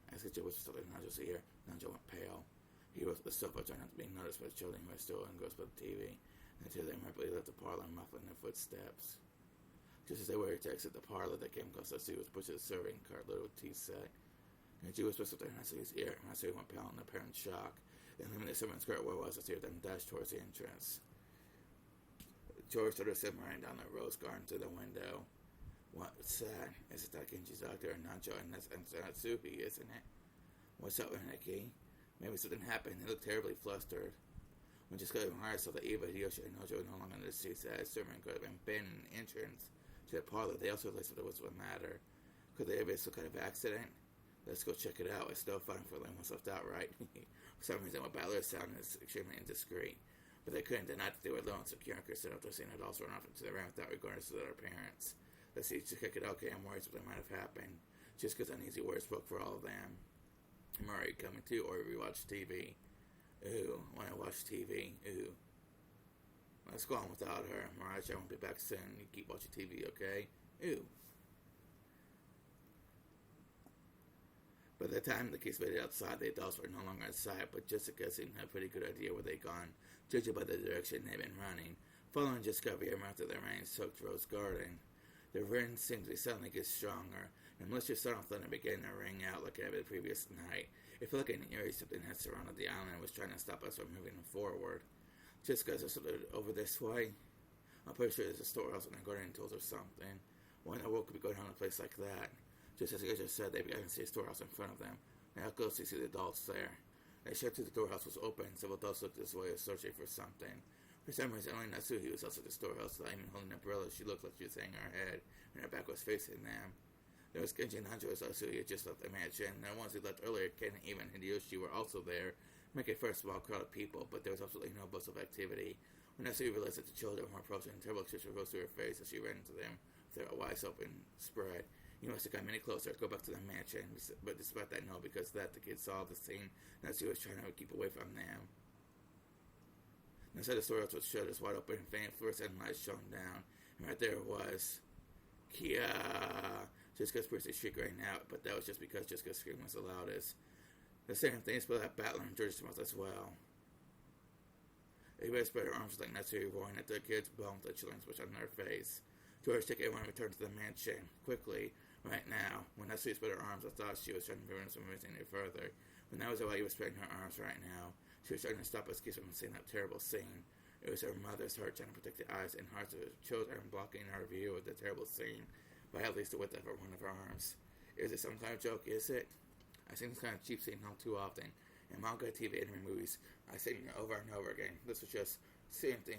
As Genji was still in Naja's ear, Naja went pale. He was the sofa, trying not to be noticed by the children who were still engrossed by the TV, until they rapidly left the parlor, muffling their footsteps. Just as they were to exit the parlor, they came across Natsuki was pushing the serving cart loaded with tea set. Genji whispered something in Natsuki's ear, and Natsuki went pale in apparent shock. Then leaving the servant's cart where it was, Natsuki then dashed towards the entrance. George started simmering down the rose garden to the window. What's that? Is it that Genji's doctor and Naja and Natsuki, isn't it? What's up, Umineko? Maybe something happened. He looked terribly flustered. When Jessica and Mariah saw that Eva, Hiyoshi, and Nojo were no longer in the seats that his servant could have been an entrance to the parlor, they also realized what was the matter. Could there be some kind of accident? Let's go check it out. It's still fun for letting oneself out, right? For some reason, what Battler sounded is extremely indiscreet. But they couldn't deny that they were alone, so Kiyoko stood up to seeing it also run off into the room without regarding to their parents. Let's see, just check it out, okay? I'm worried something might have happened. Just because uneasy words spoke for all of them. Murray coming too, or rewatch TV. Ooh, when I watch TV, ooh. Let's go on without her. Mariah, I won't be back soon. You keep watching TV, okay? Ooh. By the time the kids made it outside, the adults were no longer inside, but Jessica seemed to have a pretty good idea where they'd gone, judging by the direction they'd been running. Following Jessica every amount of the rain-soaked rose garden. The wind seemed to suddenly get stronger, and malicious sound of thunder began to ring out like it had the previous night. It felt like an eerie something had surrounded the island and was trying to stop us from moving forward. Jessica just stood over this way. I'm pretty sure there's a storehouse in the garden told her something. Why in the world could be going on in a place like that? Just as you guys just said, they began to see a storehouse in front of them. Now close, they see the adults there. They checked if the storehouse was open. Several adults looked this way, searching for something. For some reason, only Natsuki was also at the storehouse, even holding an umbrella. She looked like she was hanging her head, and her back was facing them. There was Genji and Hanjo as Natsuki had just left the mansion. The ones who left earlier, Ken and even Hideyoshi, were also there, making for a small crowd of people, but there was absolutely no buzz of activity. When Natsuki realized that the children were approaching, a terrible expression rose to her face as she ran into them with her eyes open, spread. You must have come any closer. Go back to the mansion. But despite that, no, because that the kids saw the scene, Natsuki was trying to keep away from them. Inside the storehouse was shutters wide open, faint fluorescent lights shone down, and right there was Kia. Jessica's piercing shriek rang out, but that was just because Jessica's scream was the loudest. The same thing spilled out Battler and George's mouth as well. Everybody spread her arms like Natsuki, roaring at the kids' bones, the chilling switch on their face. George took everyone and returned to the mansion quickly. Right now, when Natsuki spread her arms, I thought she was trying to prevent us from moving any further. But that was why he was spreading her arms right now. She was trying to stop us kids from seeing that terrible scene. It was her mother's heart trying to protect the eyes and hearts of her children, blocking our view of the terrible scene by at least the width of one of her arms. Is it some kind of joke, is it? I've seen this kind of cheap scene all too often. In manga, TV, and movies, I've seen it over and over again. This was just Same thing.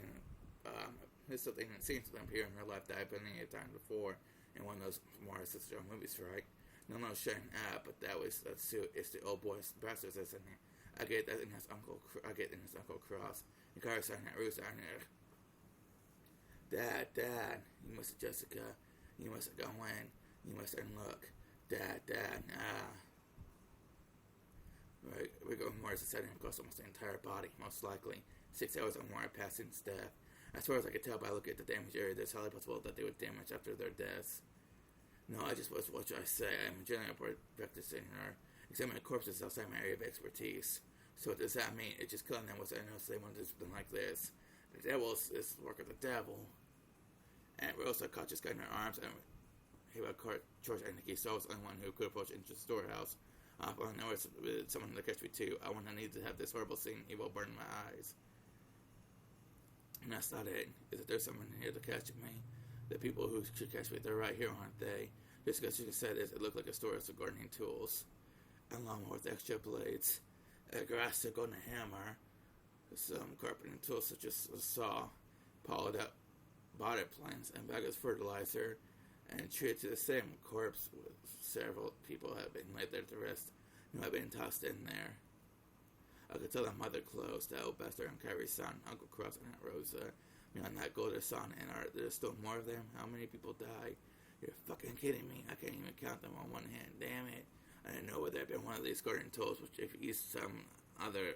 This thing seems to appear in real life that I've been any time before in one of those more sister movies, right? No, shutting up, but it's the old boy bastards that's in here. I get that in his uncle. I get in his Uncle Cross. And Carter's saying that Ruth's down here. Dad, you must have Jessica. You must have gone in. You must have look. Dad, nah. Right, we're going more as a setting across almost the entire body, most likely. 6 hours or more past since death. As far as I can tell by looking at the damaged area, it's highly possible that they were damaged after their deaths. No, I just was what I say. I'm generally practicing or examining corpses outside my area of expertise. So what does that mean? It's just killing them was I know they wanted to do something like this. The devil is the work of the devil. And Rosa caught this guy in her arms and he would caught George and Nikki, so I was the only one who could approach into the storehouse. I know it's someone to catch me too. I want to need to have this horrible scene. He will burn my eyes. And that's not it. Is that there's someone here to catch me? The people who should catch me, they're right here, aren't they? Just because she said it looked like a storehouse of gardening tools. A lawnmower with extra blades. A grass stick on a hammer. Some carpenting tools such as a saw. Polished up body plants and bag of fertilizer. And treated to the same corpse with several people have been laid there to rest. No, have been tossed in there. I could tell the mother close, the old bastard and Kyrie's son, Uncle Cross and Aunt Rosa. Beyond that go their son, and there's still more of them? How many people died? You're fucking kidding me. I can't even count them on one hand. Damn it. I didn't know whether I'd been one of these garden tools, which if used some other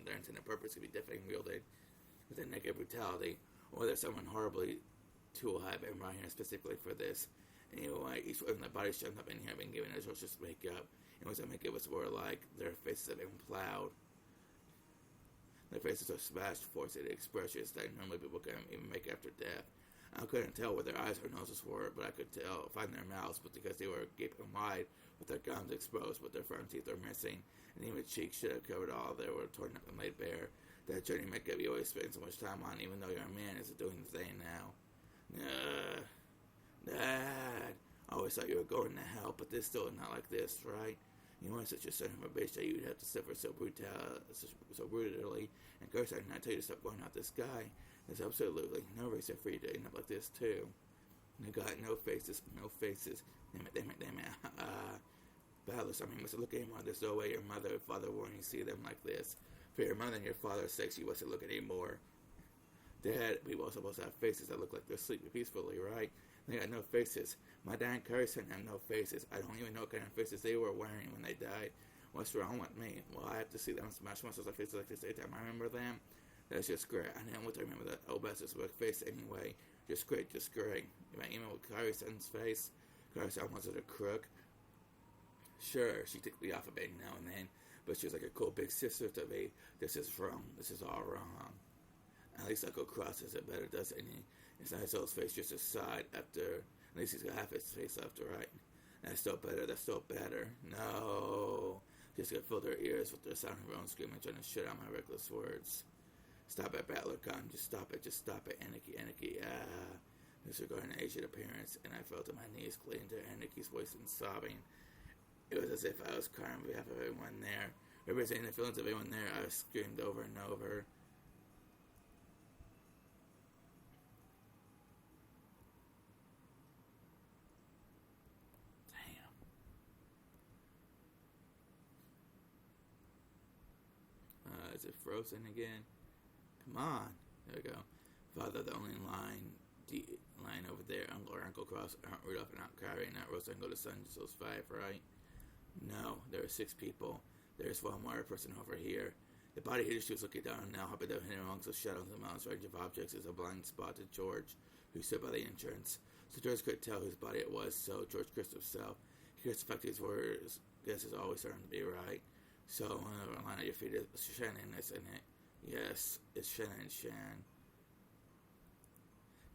their intended purpose could be definitely wielded with a naked brutality, or whether someone horribly tool had been brought here specifically for this. Anyway, each one of the bodies shown up in here had been given atrocious makeup. It was a makeup was more like their faces had been plowed. Their faces are smashed, forcing expressions that normally people can't even make after death. I couldn't tell where their eyes or noses were, but I could find their mouths, but because they were gaping wide, with their gums exposed, but their front teeth were missing, and even cheeks should have covered all. They were torn up and laid bare. That journey makeup you always spend so much time on, even though you're a man, is doing the thing now. Dad, I always thought you were going to hell, but this still is not like this, right? You weren't such a son of a bitch that you'd have to suffer so brutally. And of course, I did not tell you to stop going out this guy. There's absolutely no reason for you to end up like this, too. You got no faces. Damn it. Battlers, you must look at him. There's no way your mother or father will you see them like this. For your mother and your father's sakes, you mustn't look anymore. Dad, people are supposed to have faces that look like they're sleeping peacefully, right? They got no faces. My dad and Carson have no faces. I don't even know what kind of faces they were wearing when they died. What's wrong with me? Well, I have to see them smash muscles of faces like this every time I remember them. That's just great. I didn't want to remember that old bastard's face anyway. Just great. You might even with Carson's face. Carson was it a crook? Sure, she took me off a bit now and then, but she was like a cool big sister to me. This is wrong. This is all wrong. At least Uncle Cross does it better, doesn't he? It's not his old face just aside after. At least he's got half his face left to right. That's still better. No. Just gonna fill their ears with their sound of her own screaming, trying to shut out my reckless words. Stop it, Battler Khan. Just stop it. Anarchy. Disregarding the Asian appearance, and I fell to my knees, clinging to Anarchy's voice and sobbing. It was as if I was crying on behalf of everyone there. Representing the feelings of everyone there, I screamed over and over. Is it frozen again? Come on. There we go. Father, the only line over there. Uncle Cross, Aunt Rudolph, and Aunt Carrie, and Aunt Rosa, and go to son, just those 5, right? No, there are 6 people. There's one more person over here. The body he was looking down now, hopping down hidden amongst the shadows of the mountains, range of objects is a blind spot to George, who stood by the entrance. So George couldn't tell whose body it was, so George cursed himself. He cursed the fact his words, guesses always starting to be right. So, one of the line at your feet is Shannon, isn't it? Yes, it's Shan.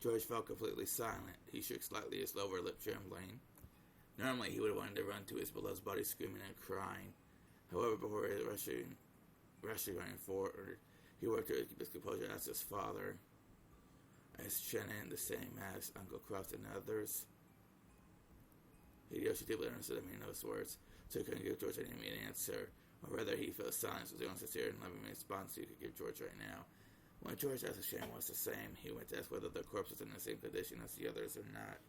George fell completely silent. He shook slightly, his lower lip trembling. Normally, he would have wanted to run to his beloved's body, screaming and crying. However, before rushing running forward, he worked to keep his composure as his father. As Shannon, the same as Uncle Croft and others. Hideyoshi deeply understood the meaning of those words, so he couldn't give George any immediate answer. Or rather, he felt silence was the only sincere and loving response he could give George right now. When George asked if Shannon was the same, he went to ask whether the corpse was in the same condition as the others or not.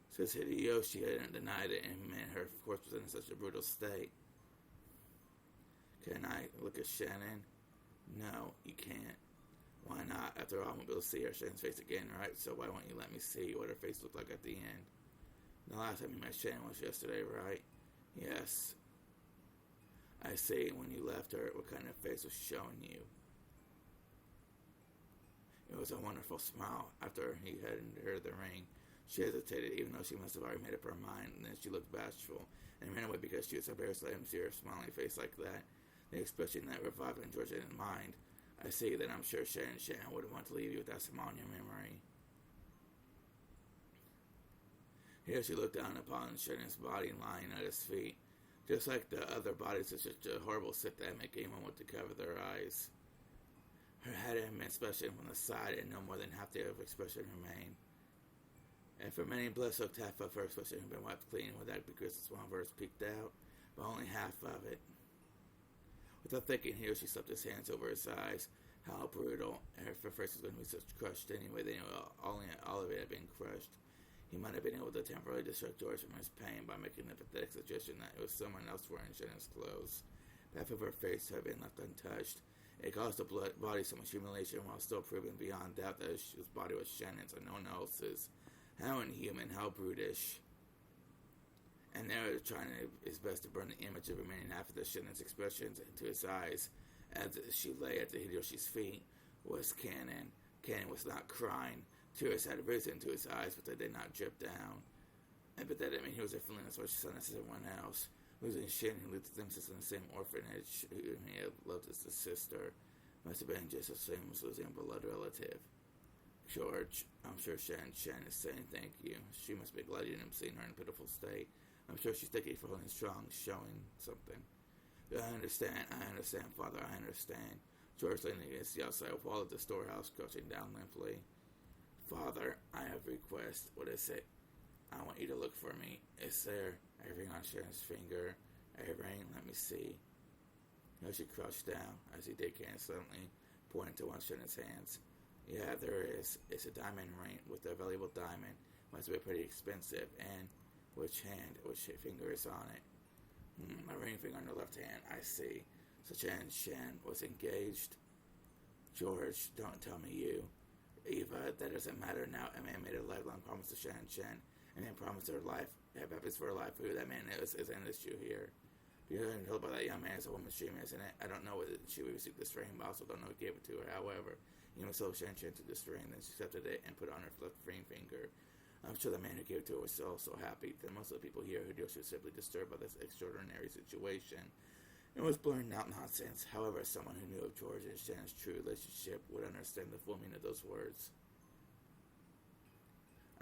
Since Hideyoshi hadn't denied it and meant her corpse was in such a brutal state. Can I look at Shannon? No, you can't. Why not? After all, I won't be able to see her Shannon's face again, right? So why won't you let me see what her face looked like at the end? The last time you met Shannon was yesterday, right? Yes. I see. When you left her, what kind of face was she showing you? It was a wonderful smile. After he handed her the ring, she hesitated, even though she must have already made up her mind, and then she looked bashful, and ran away because she was embarrassed to let him see her smiling face like that. The expression that revived in George's mind. I see that I'm sure Shannon wouldn't want to leave you with that smile in your memory. Here she looked down upon Shannon's body lying at his feet. Just like the other bodies, it's such a horrible sight that make anyone want to cover their eyes. Her head had been splashed in from the side, and no more than half the expression remained. And for many blood-soaked half of her expression had been wiped clean, with that because one of hers peeked out, but only half of it. Without thinking, here she slapped his hands over his eyes. How brutal. Her face was going to be such crushed anyway. They knew all of it had been crushed. He might have been able to temporarily distract George from his pain by making the pathetic suggestion that it was someone else wearing Shannon's clothes. Half of her face had been left untouched. It caused the body so much humiliation while still proving beyond doubt that his body was Shannon's and no one else's. How inhuman, how brutish. And now he was trying his best to burn the image of remaining half of the Shannon's expressions into his eyes as she lay at the Hideyoshi's feet was Cannon. Cannon was not crying. Tears had risen to his eyes, but they did not drip down. But that didn't mean he was feeling as much son as everyone else. Losing Shannon, who lived themselves in the same orphanage, whom he had loved as a sister, must have been just the same as losing a blood relative. George, I'm sure Shannon is saying thank you. She must be glad you didn't see her in a pitiful state. I'm sure she's thanking you for holding strong, showing something. I understand, Father, I understand. George leaning against the outside wall of the storehouse, crouching down limply. Father, I have a request. What is it? I want you to look for me. Is there a ring on Shannon's finger? A ring? Let me see. Yoshi crouched down, as he did suddenly, pointing to one of Shannon's hands. Yeah, there is. It's a diamond ring with a valuable diamond. Must be pretty expensive. And which finger is on it? My ring finger on the left hand. I see. So Shan was engaged. George, don't tell me you. Eva, that doesn't matter now. A man made a lifelong promise to Shan. A man promised her life, have happiness for her life. Who that man is an issue here. You haven't told about that young man is a woman's dream, isn't it? I don't know whether she would receive this ring, but I also don't know who gave it to her. However, so Shan took this ring, then she accepted it and put it on her left ring finger. I'm sure the man who gave it to her was so happy that most of the people here who were simply disturbed by this extraordinary situation. It was blurring out nonsense. However, someone who knew of George and Shannon's true relationship would understand the full meaning of those words.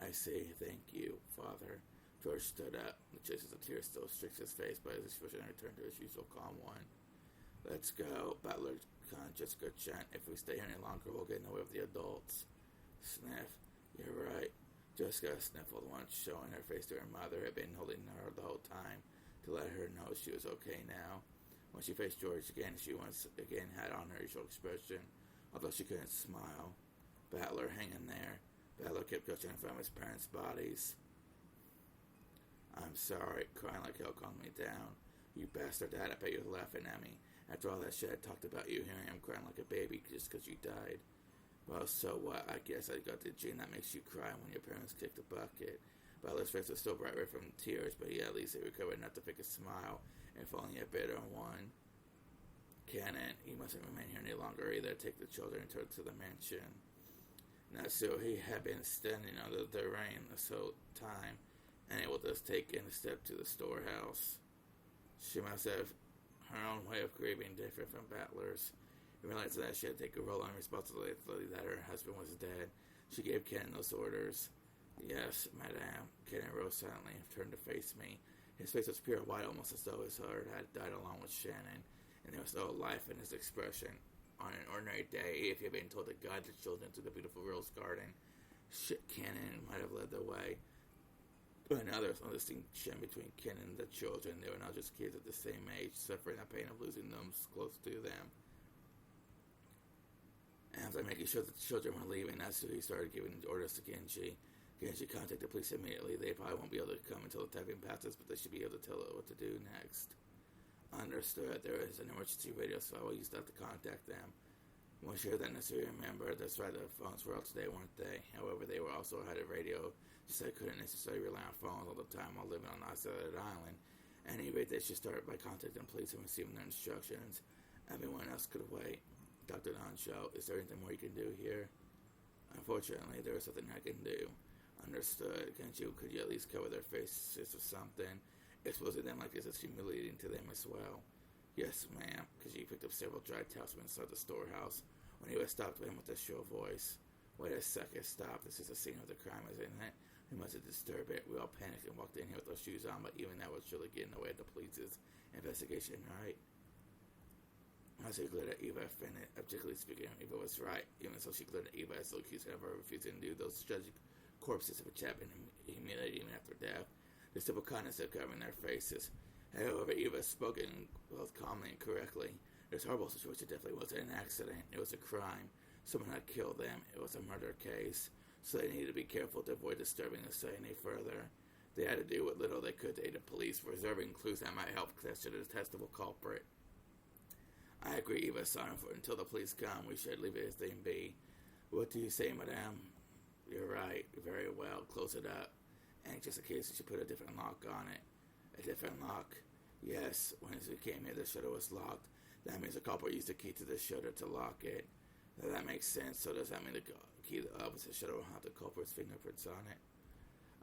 I say thank you, Father. George stood up. The traces of tears still streaked his face, but his expression returned to his usual calm one. Let's go, Butler Jessica Chen. If we stay here any longer, we'll get in the way of the adults. Sniff. You're right. Jessica sniffled once, showing her face to her mother, had been holding her the whole time to let her know she was okay now. When she faced George again, she once again had on her usual expression, although she couldn't smile. Battler, hang in there. Battler kept gushing from his parents' bodies. I'm sorry, crying like hell calmed me down. You bastard, Dad, I bet you're laughing at me. After all that shit I talked about you, here I am crying like a baby just because you died. Well, so what? I guess I got the gene that makes you cry when your parents kicked the bucket. Butler's face was still bright red from tears, but at least he recovered enough to fake a smile, if only a bitter one. Cannon, you mustn't remain here any longer either. Take the children and turn to the mansion. Now, so he had been standing under the rain this whole time, and able to take in a step to the storehouse. She must have her own way of grieving different from Battler's. He realized that she had to take a role on responsibility that her husband was dead. She gave Cannon those orders. Yes, madame. Cannon rose silently and turned to face me. His face was pure white, almost as though his heart had died along with Shannon, and there was no life in his expression. On an ordinary day, if he had been told to guide the children to the beautiful rose garden, Cannon might have led the way. But now there was no distinction between Cannon and the children. They were not just kids at the same age, suffering the pain of losing them close to them. And after making sure that the children were leaving, Natsuhi started giving orders to Genji. Genji contacted the police immediately. They probably won't be able to come until the typing passes, but they should be able to tell it what to do next. Understood. There is an emergency radio, so I will use that to contact them. When sure that Natsuhi remembered, that's right, the phones were out today, weren't they? However, they were also had a radio, just I couldn't necessarily rely on phones all the time while living on the isolated island. At any rate, they should start by contacting police and receiving their instructions. Everyone else could wait. Dr. Nansho, is there anything more you can do here? Unfortunately, there is something I can do. Understood. Could you at least cover their faces with something? Exposing them like this is humiliating to them as well. Yes, ma'am. Kanji picked up several dry towels from inside the storehouse when he was stopped by him with a shrill voice. Wait a second, stop. This is a scene of the crime, isn't it? We mustn't disturb it. We all panicked and walked in here with our shoes on, but even that would surely get in the way of the police's investigation, right? As he glared at Eva, objectively speaking, Eva was right. Even so, she glared at Eva as though accused of her refusing to do those tragic corpses of a chap and humiliating even after death. The simple kindness of covering their faces. However, Eva spoke both calmly and correctly. This horrible situation definitely wasn't an accident. It was a crime. Someone had killed them. It was a murder case. So they needed to be careful to avoid disturbing the site any further. They had to do what little they could to aid the police, reserving clues that might help catch the detestable culprit. I agree, Eva, son, until the police come, we should leave it as they be. What do you say, madame? You're right. Very well. Close it up. Anxious in case you should put a different lock on it. A different lock? Yes. When we came here, the shutter was locked. That means the culprit used the key to the shutter to lock it. Now, that makes sense. So does that mean the key to the opposite shutter will have the culprit's fingerprints on it?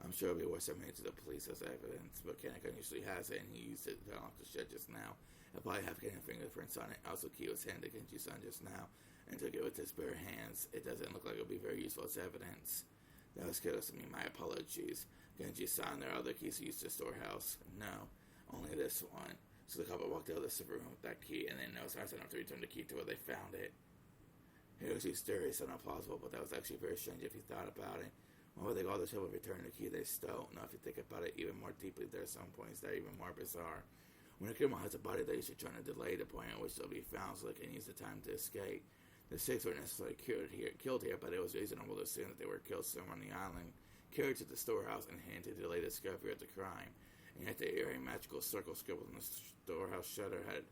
I'm sure it'll be worth submitting to the police as evidence, but Kaneko usually has it, and he used it to unlock the shed just now. I'll probably have Kaneko fingerprints on it. Also, key was handed to Genji-san just now, and took it with his bare hands. It doesn't look like it'll be very useful as evidence. That was careless of me. My apologies. Genji-san, there are other keys used to the storehouse. No, only this one. So the couple walked out of the server room with that key, and then noticed I enough to return the key to where they found it. It was mysterious and implausible, but that was actually very strange if you thought about it. Why would they go all the trouble of returning the key they stole? Now, if you think about it even more deeply, there are some points that are even more bizarre. When a criminal has a body, they should try to delay the point at which they'll be found so they can use the time to escape. The six weren't necessarily killed here, but it was reasonable to assume that they were killed somewhere on the island, carried to the storehouse, and handed to delay the discovery of the crime. And yet the eerie magical circle scribbled on the storehouse shutter had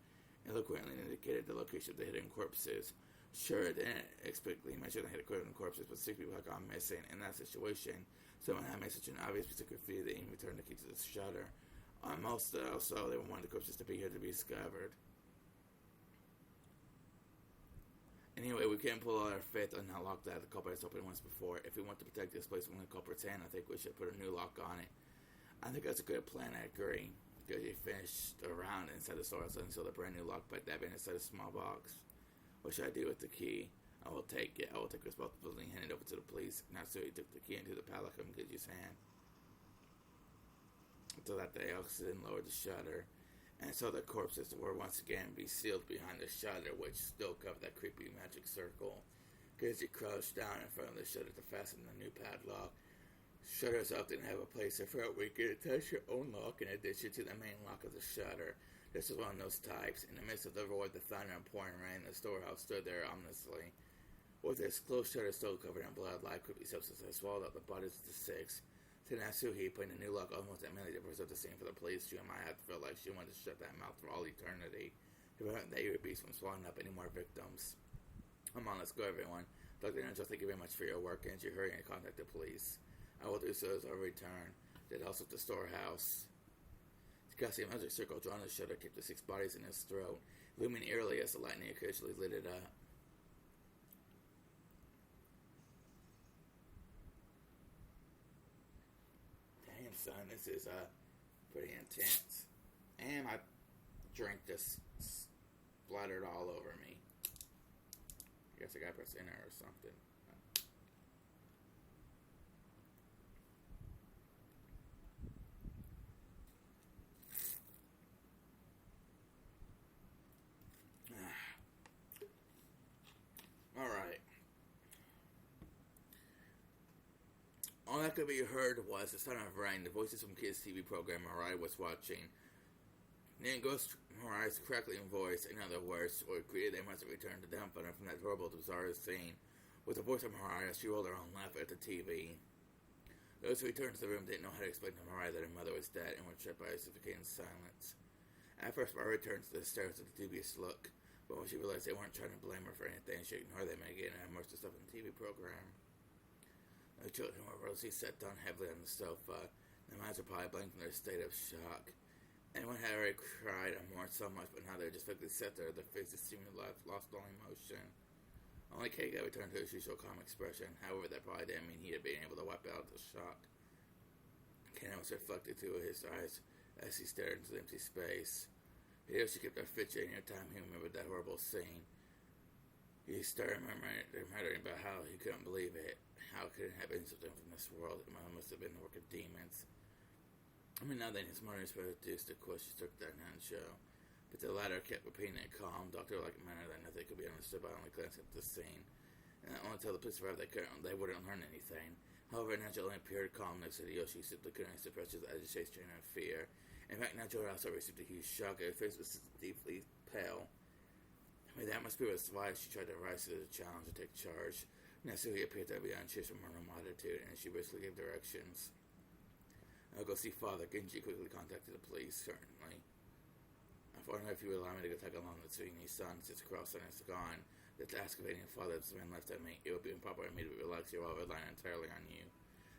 eloquently indicated the location of the hidden corpses. Sure, it didn't explicitly mention the hidden corpses, but 6 people had gone missing. In that situation, someone had made such an obvious piece of graffiti that he returned the key to the shutter. Most also, they wanted the corpses to be here to be discovered. Anyway, we can't pull out our faith and not lock that the culprit has opened once before. If we want to protect this place from the culprit's hand, I think we should put a new lock on it. I think that's a good plan, I agree. Because he finished around inside the storehouse until the brand new lock by dabbing inside a small box. What should I do with the key? I will take it. I will take responsibility and hand it over to the police. Natsui took the key into the padlock from Genji's hand. So that they oxygen lowered the shutter. And so the corpses were once again be sealed behind the shutter, which still covered that creepy magic circle. Genji crouched down in front of the shutter to fasten the new padlock. Shutters often have a place in front where you can attach your own lock in addition to the main lock of the shutter. This was one of those types. In the midst of the roar of the thunder and pouring rain, the storehouse stood there ominously. With its closed shutter still covered in blood, live creepy substance had swallowed up the bodies of the six. To Natsuhi, putting a new lock almost immediately to preserve the scene for the police, she might have to feel like she wanted to shut that mouth for all eternity to prevent the eerie beast from swallowing up any more victims. Come on, let's go, everyone. Dr. Angel, thank you very much for your work, and you hurry and contact the police. I will do so as I return. Did also at the storehouse. Cassie, a magic circle drawn in the shutter kept the six bodies in his throat, looming eerily as the lightning occasionally lit it up. Damn, son, this is pretty intense. And my drink just splattered all over me. I guess I gotta press enter or something. Alright. All that could be heard was the sound of rain, the voices from kids' TV program I was watching. Then Ghost Mariah's crackling voice, in other words, or agreed they must have returned to dumbfounded from that horrible, bizarre scene. With the voice of Mariah, she rolled her own laugh at the TV. Those who returned to the room didn't know how to explain to Mariah that her mother was dead and were tripped by a suffocating silence. At first, Mariah returned to the stairs with a dubious look, but when she realized they weren't trying to blame her for anything, she ignored them again and immersed herself in the TV program. The children were rosy, sat down heavily on the sofa. Their minds were probably blank from their state of shock. Anyone had already cried and mourned so much, but now they just physically sat there, their faces seemingly lost all emotion. Only Kate got returned to his usual calm expression. However, that probably didn't mean he had been able to wipe out the shock. Ken was reflected through his eyes as he stared into the empty space. Hideyoshi kept her fidgeting every time he remembered that horrible scene. He started murmuring about how he couldn't believe it. How could it have been something from this world? It must have been the work of demons. Now then, his mother was reduced to questions took that non-show. But the latter kept repeating it calm, doctor-like manner that nothing could be understood by only glancing at the scene. And only until the police arrived they wouldn't learn anything. However, Nacho only appeared calm next to Hideyoshi simply couldn't suppress his agitation and fear. In fact, Nacho also received a huge shock. Her face was deeply pale. That must be why she tried to rise to the challenge and take charge. Natsui appeared to be unsure from her normal attitude, and she basically gave directions. I'll go see Father. Genji quickly contacted the police, certainly. I wonder if you would allow me to go tag along with Tsuini's son, since Cross and is gone. That's excavating Father has been left at me. It would be improper for me to relax here while relying entirely on you.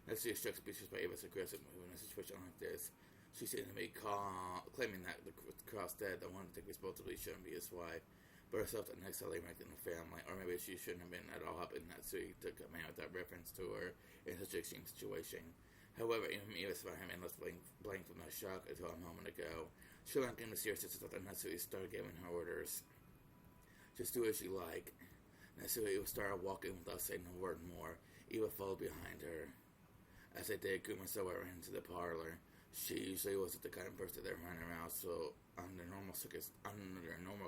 Natsui struck speechless by Eva's aggressive move in a situation like this. She seemed to be claiming that the Cross dead, the one to take responsibility shouldn't be his wife, but herself the next element in the family, or maybe she shouldn't have been at all helping Natsui took a man without reference to her in such an extreme situation. However, even Eva found him endless blank from the shock until a moment ago. Shilan came to see her sister that Natsui started giving her orders. Just do as you like. Natsui started walking without saying a word more. Eva followed behind her. As they did, Kumasawa ran into the parlor. She usually wasn't the kind of person that ran around, so under normal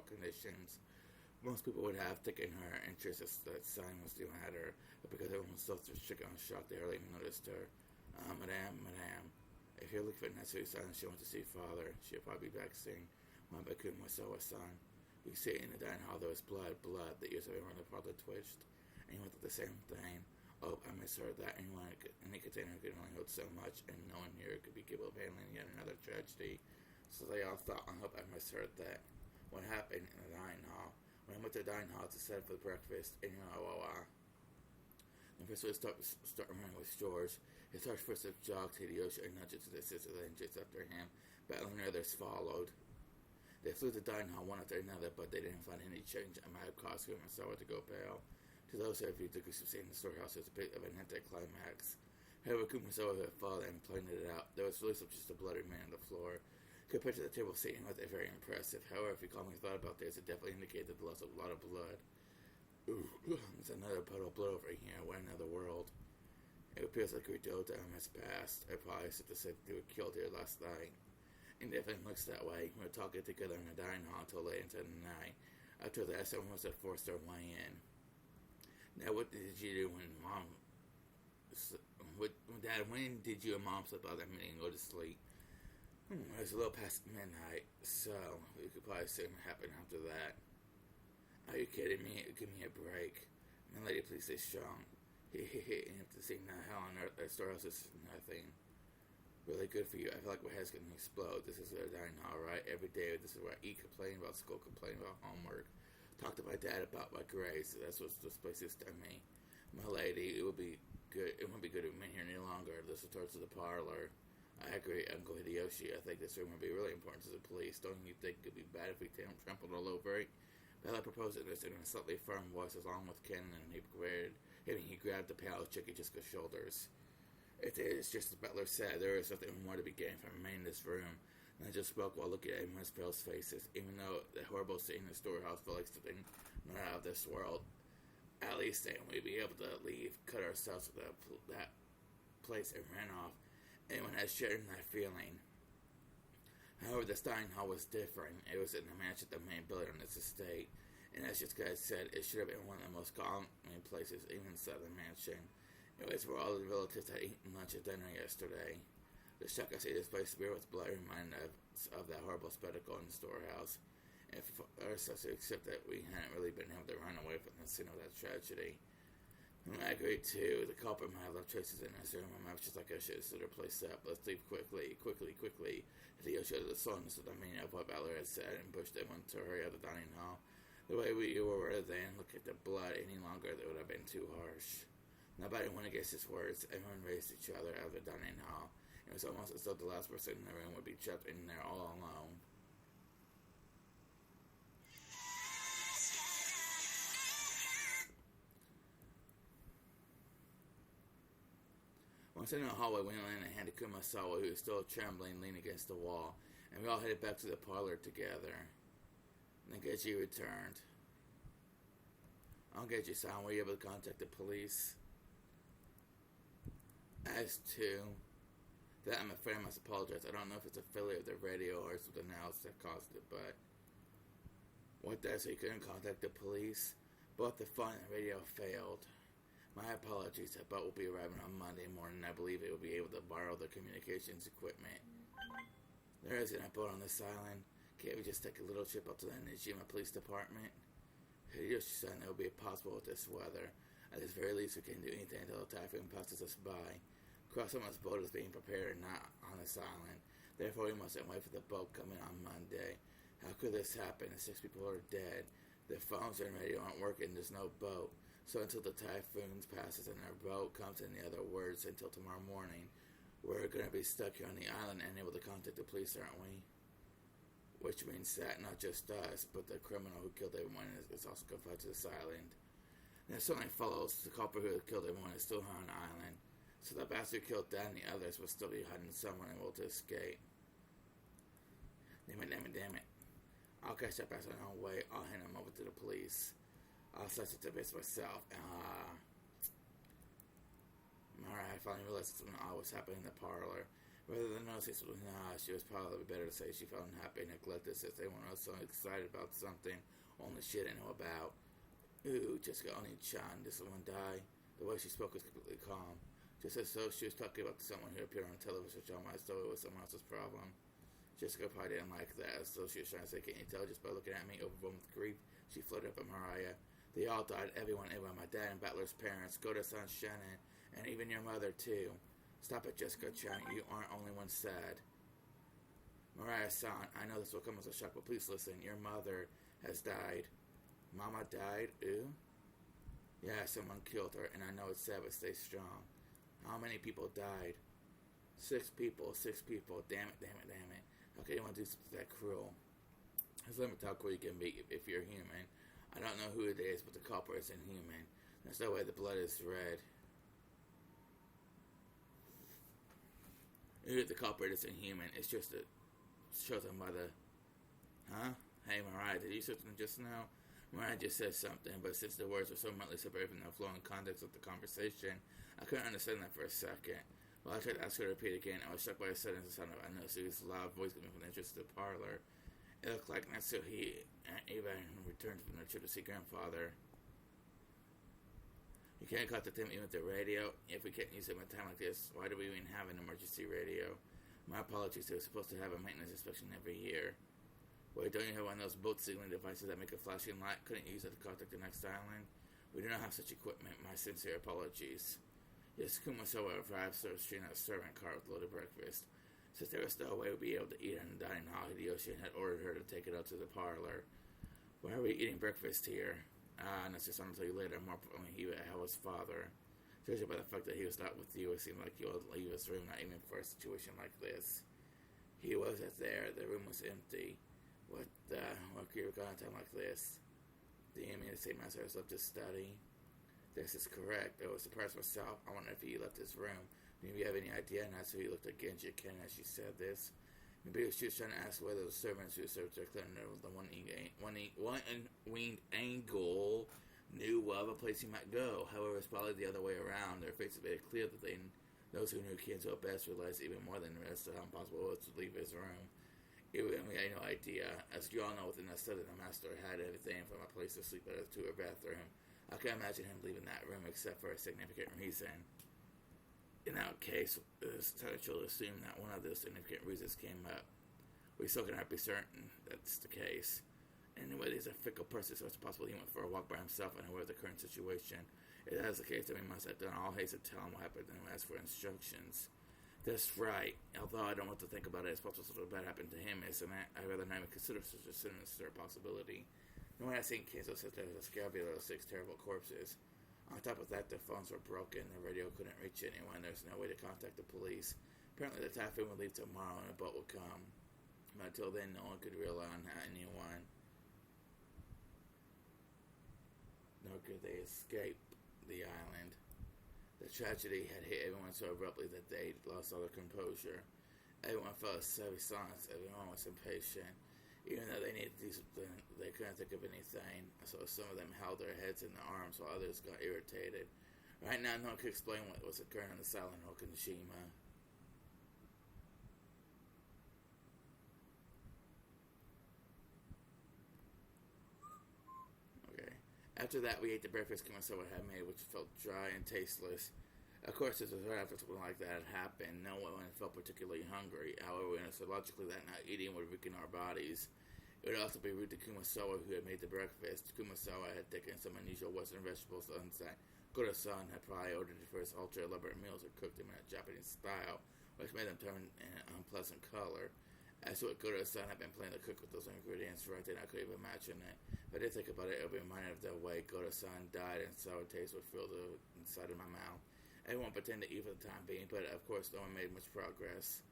conditions, most people would have taken her interest as that sign was doing at her, but because everyone was so stricken and shocked, they hardly even noticed her. Madame, if you're looking for Natsui's son, she wants to see Father. She'll probably be back soon. Mabakun Masawa-san. You see in the dining hall there was blood. The ears of everyone in the parlor twitched. And he went through the same thing. Oh, I misheard that. Any container could only hold so much, and no one here could be capable of handling yet another tragedy. So they all thought, I hope I misheard that. What happened in the dining hall? When I went to the dining hall to set up for breakfast, and the first would start running with George. His harsh footsteps jogged Hideyoshi and nudged to the sister and chased after him. Battling others followed. They flew to the dining hall one after another, but they didn't find any change in my costume and saw it to go pale. To those of you who took us to stay in the storehouse, it was a bit of an anticlimax. However, Kumasawa had fallen and pointed it out. There was really just a bloody man on the floor. Compared to the table seating, it was very impressive. However, if you calmly thought about this, it definitely indicated the loss of a lot of blood. Ooh, there's another puddle of blood over here. What another world. It appears like our jail time has passed. I probably should have said they were killed here last night. It definitely looks that way. We were talking together in the dining hall until late into the night. After that, someone must have forced their way in. Now, what did you do when Dad, when did you and Mom slip out of that meeting and go to sleep? It was a little past midnight, so we could probably see what happened after that. Are you kidding me? Give me a break. Lady, please stay strong. You have to see now how on earth our storehouse is nothing. Really good for you. I feel like my head's going to explode. This is a dining hall, right? Every day, this is where I eat, complain about school, complain about homework. Talk to my dad about my grades. That's what this place is to me. My lady, it would be good. It wouldn't be good if we here any longer. This is towards the parlor. I agree, Uncle Hideyoshi. I think this room would be really important to the police. Don't you think it would be bad if we trampled all over it? Bella proposed this in a slightly firm voice, along with Ken, and he grabbed the pale chick at Jessica's shoulders. It is just as Butler said. There is something more to be gained from remaining in this room. And I just spoke while looking at everyone's pale faces. Even though the horrible scene in the storehouse felt like something not out of this world, at least then we'd be able to leave, cut ourselves with that place and ran off. Anyone has shared in that feeling. However, the dining hall was different. It was in the mansion at the main building on this estate. And as this guy said, it should have been one of the most calming places, even inside the mansion. It was where all the relatives had eaten lunch and dinner yesterday. The shock I see this place beer with blood reminded us of that horrible spectacle in the storehouse. And for us to accept that we hadn't really been able to run away from the scene of that tragedy. And I agree too. The culprit might have left traces in his room. My mouth just like I should have stood her place up. Let's leave quickly. Hideo showed the slowness of the meaning of what Valor had said and pushed everyone to hurry out of the dining hall. The way we were rather than look at the blood any longer, that would have been too harsh. Nobody went against his words. Everyone raised each other out of the dining hall. It was almost as though the last person in the room would be trapped in there all alone. Once in the hallway, we went in and handed Kuma Sawa, who was still trembling, leaning against the wall, and we all headed back to the parlor together. Nagaji returned. I'll get you, San. Were you able to contact the police? As to that, I'm afraid I must apologize. I don't know if it's a failure of the radio or something else that caused it, but what that, so you couldn't contact the police? Both the phone and the radio failed. My apologies. That boat will be arriving on Monday morning. I believe it will be able to borrow the communications equipment. There isn't a boat on this island. Can't we just take a little trip up to the Nijima Police Department? Hideyoshi-san, it will be impossible with this weather. At the very least, we can't do anything until the typhoon passes us by. Cross-someone's boat is being prepared, not on this island. Therefore, we mustn't wait for the boat coming on Monday. How could this happen? The 6 people are dead. Their phones and radio aren't working. There's no boat. So until the typhoon passes and our boat comes, in the other words, until tomorrow morning, we're going to be stuck here on the island and unable to contact the police, aren't we? Which means that not just us, but the criminal who killed everyone is also confined to this island. And it certainly follows the culprit who killed everyone is still here on the island. So the bastard who killed Dad and the others will still be hiding somewhere and able to escape. Damn it. I'll catch up as I know way. I'll hand him over to the police. I'll search the base myself. Alright, I finally realized something odd was happening in the parlor. Rather than noticing something odd, she was probably better to say she felt unhappy and neglected since everyone was so excited about something only she didn't know about. Ooh, Jessica Oni-chan, did someone die? The way she spoke was completely calm. Just as though she was talking about someone who appeared on television showing as though it was someone else's problem. Jessica probably didn't like that, as though she was trying to say, "Can you tell?" Just by looking at me, overwhelmed with grief, she floated up at Mariah. They all died, everyone, my dad and Battler's parents, Goda-san, Shannon, and even your mother, too. Stop it, Jessica-chan, you aren't only one sad. Mariah-san, I know this will come as a shock, but please listen, your mother has died. Mama died? Ooh? Yeah, someone killed her, and I know it's sad, but stay strong. How many people died? 6 people. Damn it. How can anyone do something that cruel? Just limit how cruel you can be if you're human. I don't know who it is, but the culprit is inhuman. There's no way the blood is red. The culprit is inhuman. It's just a chosen by the... Huh? Hey, Mariah, did you say something just now? Mariah just said something, but since the words were so much separated from the flow and context of the conversation, I couldn't understand that for a second. Well, I tried to ask her to repeat again. I was struck by a sudden sound of Anosi's loud voice coming from the entrance to the parlor. It looked like Natsuhi and Eva returned from their trip to see grandfather. You can't contact him even with the radio. If we can't use him at a time like this, why do we even have an emergency radio? My apologies, they were supposed to have a maintenance inspection every year. Wait, don't you have one of those boat signaling devices that make a flashing light? Couldn't you use it to contact the next island? We do not have such equipment. My sincere apologies. Yes, Kumasawa arrived serving a servant car with loaded breakfast. Since there was no way we'd be able to eat in the dining hall, Hideyoshi had ordered her to take it out to the parlor. Why are we eating breakfast here? And that's just I'll tell you later. More importantly, how was father? Judging by the fact that he was not with you, it seemed like you would leave his room, not even for a situation like this. He wasn't there. The room was empty. What could you regard a time like this? Do you mean to say Master has left his study? This is correct. I was surprised myself. I wonder if he left his room. Maybe you have any idea? And that's who he looked at Genji Ken as she said this. Maybe she was trying to ask whether the servants who served her clearing the one-winged angle knew of a place he might go. However, it's probably the other way around. Their faces made it clear that those who knew Kenzo best realized even more than the rest of how impossible it was to leave his room. We had no idea. As you all know, within the study, the master had everything from a place to sleep to a bathroom. I can't imagine him leaving that room except for a significant reason. In our case, it's essential to assume that one of those significant reasons came up. We still cannot be certain that's the case. Anyway, he's a fickle person, so it's possible he went for a walk by himself unaware of the current situation. If that is the case, then we must have done all haste to tell him what happened and ask for instructions. That's right. Although I don't want to think about it, it's possible something bad happened to him, isn't it? I'd rather not even consider such a sinister possibility. No one has seen cases such as the scabby of those 6 terrible corpses. On top of that, their phones were broken, the radio couldn't reach anyone, there's no way to contact the police. Apparently the typhoon would leave tomorrow and a boat would come. But until then, no one could rely on anyone. Nor could they escape the island. The tragedy had hit everyone so abruptly that they lost all their composure. Everyone felt a heavy silence. Everyone was impatient. Even though they needed to do something, they couldn't think of anything. So some of them held their heads in their arms while others got irritated. Right now, no one could explain what was occurring on the silent Okinoshima. After that, we ate the breakfast Kumasawa had made, which felt dry and tasteless. Of course, this was right after something like that had happened. No one felt particularly hungry. However, we understood logically that not eating would weaken our bodies. It would also be rude to Kumasawa, who had made the breakfast. Kumasawa had taken some unusual Western vegetables on that Goro-san had probably ordered for his ultra-elaborate meals or cooked them in a Japanese style, which made them turn an unpleasant color. As to what Goro-san had been planning to cook with those ingredients right then, I couldn't even imagine it. If I did think about it, it would be reminded of the way Goro-san died and sour taste would fill the inside of my mouth. Everyone pretended to eat for the time being, but of course no one made much progress.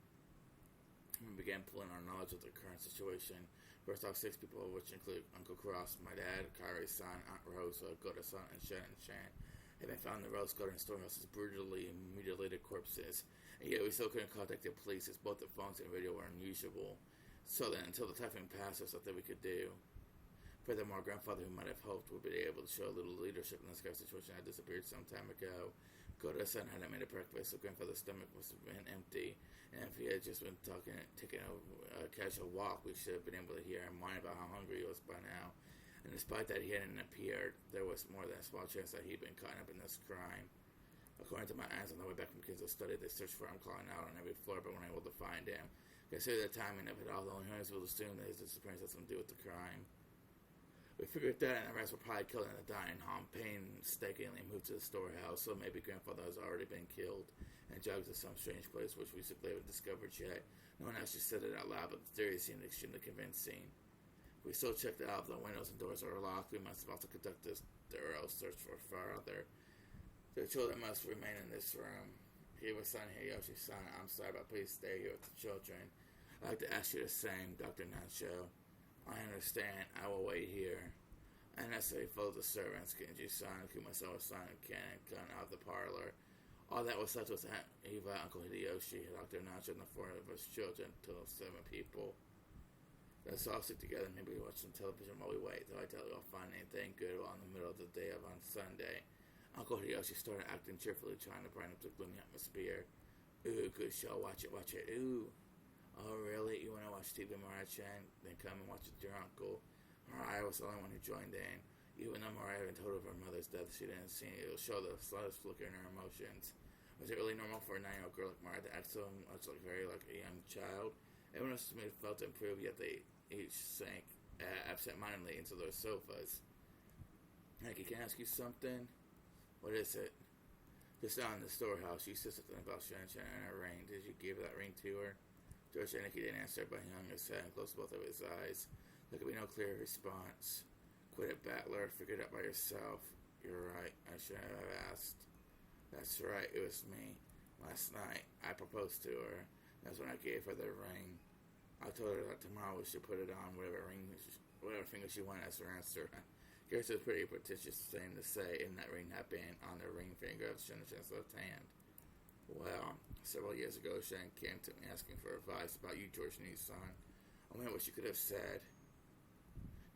We began pulling our knowledge of the current situation. First off, 6 people, which include Uncle Cross, my dad, Kairi-san, Aunt Rosa, Goro-san, and Shan, had been found in the Rose Garden storehouse as brutally mutilated corpses. And yet we still couldn't contact the police as both the phones and radio were unusual. So then, until the typhoon passed, there's nothing we could do. Furthermore, grandfather, who might have hoped would be able to show a little leadership in this kind of situation, had disappeared some time ago. Goro-san hadn't made a breakfast, so grandfather's stomach must have been empty. And if he had just been taking a casual walk, we should have been able to hear him whine about how hungry he was by now. And despite that he hadn't appeared, there was more than a small chance that he'd been caught up in this crime. According to my aunts on the way back from Kansas study, they searched for him, calling out on every floor, but weren't able to find him. Consider the timing of it all, the only owners will assume that his disappearance has something to do with the crime. We figured that, and the rest were probably killed in the dining hall. Painstakingly moved to the storehouse, so maybe grandfather has already been killed and jogged to some strange place which we simply haven't discovered yet. No one actually said it out loud, but the theory seemed extremely convincing. We still checked out the windows and doors are locked. We must have also conducted this thorough search for farther. The children must remain in this room. Hiwa-san, Hiroshi-san, I'm sorry, but please stay here with the children. I'd like to ask you the same, Dr. Nacho. I understand. I will wait here. And as they followed the servants, Kenji-san, Kumasawa-san, and Ken out of the parlor. All that was left was Aunt Eva, Uncle Hideyoshi, Dr. Nacho, and the 4 of us children, total 7 people. Let's all sit together and maybe watch some television while we wait, though I doubt we'll find anything good while in the middle of the day on Sunday. Uncle Hideyoshi started acting cheerfully, trying to brighten up the gloomy atmosphere. Ooh, good show, watch it, ooh. Oh, really? You want to watch TV, Mariah-chan? Then come and watch it with your uncle. Mariah was the only one who joined in. Even though Mariah had been told of her mother's death, she didn't see it. It would show the slightest flicker in her emotions. Was it really normal for a 9-year-old girl like Mariah to act so much like a young child? Everyone else felt improved, yet they each sank absent-mindedly into their sofas. Hanky, can I ask you something? What is it? Just down in the storehouse, you said something about Shan-chan and her ring. Did you give that ring to her? George Hanky didn't answer, but he hung his head and closed both of his eyes. There could be no clear response. Quit it, Battler. Figure it out by yourself. You're right. I shouldn't have asked. That's right. It was me. Last night, I proposed to her. That's when I gave her the ring. I told her that tomorrow we should put it on whatever finger she wanted as her answer. I guess it was pretty pretentious thing to say, and that ring had been on the ring finger of Shan-chan's left hand. Well, several years ago, Shan came to me asking for advice about you, George Nissan. I wondered what she could have said.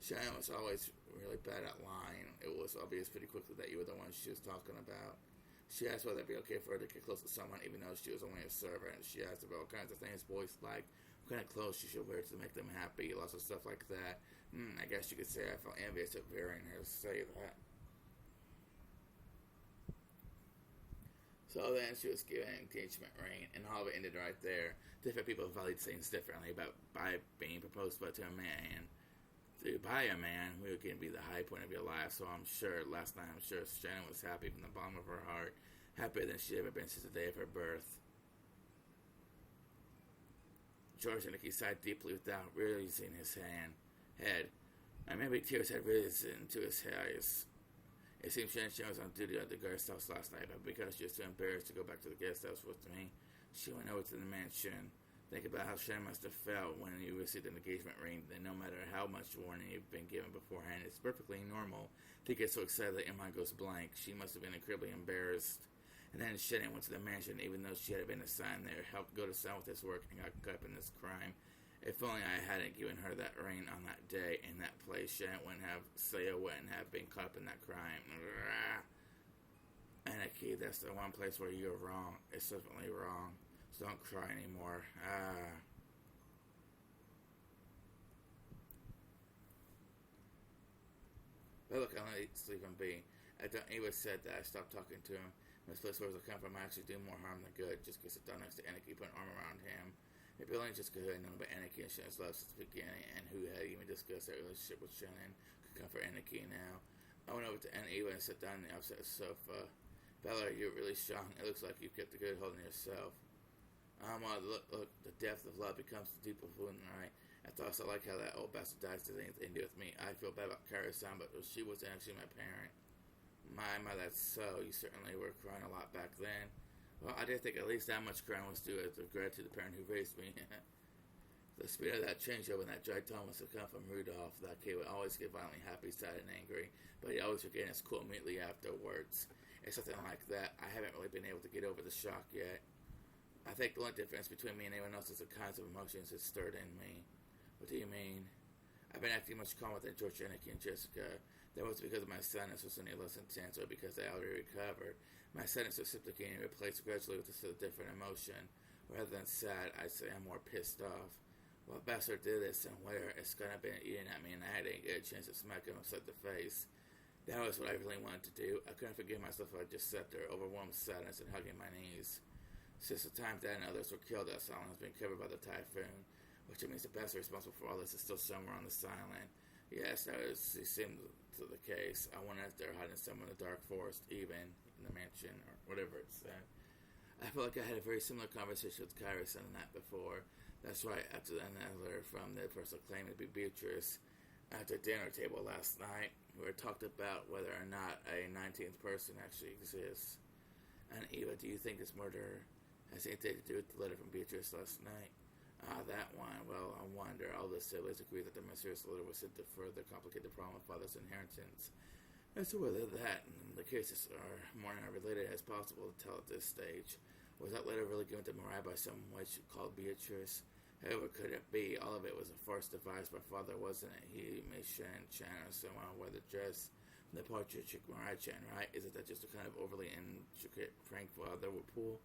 Shan was always really bad at lying. It was obvious pretty quickly that you were the one she was talking about. She asked whether it'd be okay for her to get close to someone, even though she was only a servant. She asked about all kinds of things boys like, what kind of clothes she should wear to make them happy, lots of stuff like that. I guess you could say I felt envious of hearing her say that. So then she was given an engagement ring, and all of it ended right there. Different people valued things differently about by being proposed by to a man. By a man, we were going to be the high point of your life. So I'm sure, last night, I'm sure Shannon was happy from the bottom of her heart. Happier than she'd ever been since the day of her birth. George and Nicky sighed deeply without releasing his head. And maybe tears had risen to his eyes. It seemed Shannon was on duty at the guest house last night, but because she was too embarrassed to go back to the guest house with me, she went over to the mansion. Think about how Shannon must have felt when you received an engagement ring, that no matter how much warning you've been given beforehand, it's perfectly normal to get so excited that your mind goes blank. She must have been incredibly embarrassed. And then Shannon went to the mansion, even though she had been assigned there, helped go to town with his work, and got caught up in this crime. If only I hadn't given her that ring on that day in that place, Shannon wouldn't have been caught up in that crime. Anarchy, that's the one place where you're wrong. It's definitely wrong. So don't cry anymore. But look, I'm gonna sleep and be. Ava said that I stopped talking to him. This place where I come from, I actually do more harm than good. Just because it's down next to Anarchy, put an arm around him. Maybe only just because I know about Anarchy and Shannon's love since the beginning, and who had even discussed that relationship with Shannon could come for Anarchy now. I went over to Aunt Eva and sat down on the opposite sofa. Bella, you're really strong. It looks like you've kept a good hold on yourself. Look, the depth of love becomes the deeper wound, right? After all, I like how that old bastard dies to anything to do with me. I feel bad about Kara-san, but she was actually my parent. My, that's so. You certainly were crying a lot back then. Well, I did think at least that much crying was due as a gratitude to the parent who raised me. The speed of that changeover and that dry tone must have come from Rudolph. That kid would always get violently happy, sad, and angry, but he always regained his cool immediately afterwards. It's something like that. I haven't really been able to get over the shock yet. I think the only difference between me and anyone else is the kinds of emotions it stirred in me. What do you mean? I've been acting much calmer than George, Anarchy, and Jessica. That was because my sadness was any less intense, or because I already recovered. My sadness was simply getting replaced gradually with a different emotion. Rather than sad, I'd say I'm more pissed off. Well, bastard did this, and where? It's gonna be eating at me, and I didn't get a chance to smack him upside the face. That was what I really wanted to do. I couldn't forgive myself if I just sat there, overwhelmed with sadness and hugging my knees. Since the time Dad and others were killed, that island has been covered by the typhoon, which means the bastard responsible for all this is still somewhere on this island. Yes, it seemed to the case. I wonder if they're hiding somewhere in the dark forest, even in the mansion, or whatever it said. I feel like I had a very similar conversation with Kara-san the night before. That's right, after another from the person claiming to be Beatrice. At the dinner table last night, we were talked about whether or not a 19th person actually exists. And Eva, do you think this murder has anything to do with the letter from Beatrice last night? That one. Well, I wonder. All the siblings agree that the mysterious letter was sent to further complicate the problem of father's inheritance. As to whether that and the cases are more related as possible to tell at this stage. Was that letter really given to Mariah by some witch called Beatrice? However could it be? All of it was a farce devised by father, wasn't it? He made Shannon or someone wear the dress from the portrait chick Mariah Chan, right? Isn't that just a kind of overly intricate prank father would pull?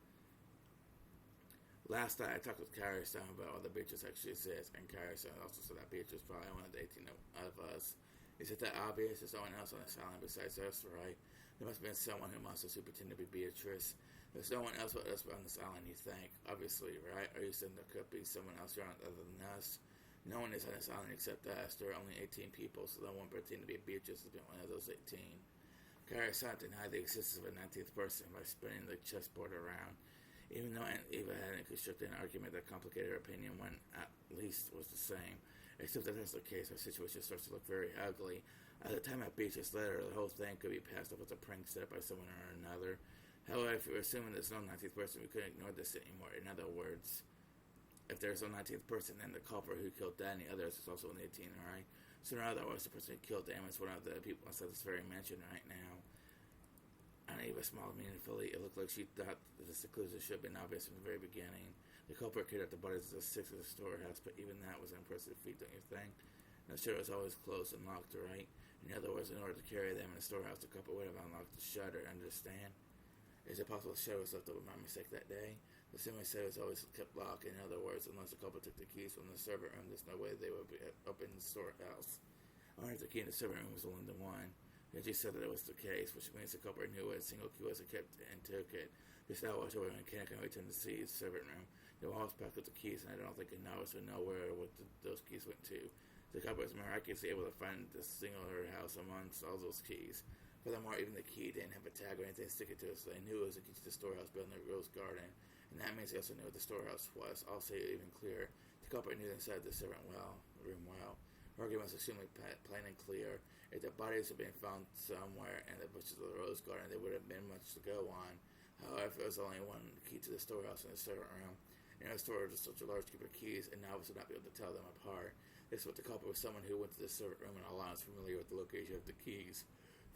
Last night I talked with Kara-san about whether Beatrice actually exists, and Kara-san also said that Beatrice probably one of the 18 of us. Is it that obvious? There's someone else on this island besides us, right? There must have been someone who must have pretended to be Beatrice. There's no one else but us on this island, you think? Obviously, right? Are you saying there could be someone else around other than us? No one is on this island except us. There are only 18 people, so no one pretending to be Beatrice has been one of those 18. Kara-san denied the existence of a 19th person by spinning the chessboard around. Even though Aunt Eva hadn't constructed an argument that complicated her opinion when at least was the same. Except that that's the case, our situation starts to look very ugly. At the time of Beatrice's letter, the whole thing could be passed off as a prank set up by someone or another. However, if we're assuming there's no 19th person, we couldn't ignore this anymore. In other words, if there's no 19th person, then the culprit who killed Dad and the others is also an 18, alright? So in other words, the person who killed Dan is one of the people inside this very mansion right now. And Eva smiled meaningfully. It looked like she thought that the seclusion should have been obvious from the very beginning. The culprit carried out the bodies of the 6 of the storehouse, but even that was an impressive feat, don't you think? And the shutter was always closed and locked, right? In other words, in order to carry them in the storehouse, the culprit would have unlocked the shutter, understand? Is it possible the shutter was left open by mistake that day? The semi said was always kept locked. In other words, unless the culprit took the keys from the servant room, there's no way they would be open in the storehouse. I wonder if the key in the servant room was only the one. She said that it was the case, which means the culprit knew what a single key was and kept and took it. The style was over the mechanic and returned to see his servant room. The walls packed with the keys, and I don't think he noticed or know where or what those keys went to. The couple was miraculously able to find the singular house amongst all those keys. Furthermore, even the key didn't have a tag or anything sticking to it, so they knew it was the key to the storehouse built in the rose garden. And that means they also knew what the storehouse was. Also, even clearer, the culprit knew inside the servant room well. Her argument was extremely plain and clear. If the bodies had been found somewhere in the bushes of the rose garden, there would have been much to go on. However, there was only one key to the storehouse in the servant room. And the storage was such a large group of keys, and novices would not be able to tell them apart. This was what the culprit was someone who went to the servant room and allowed was familiar with the location of the keys.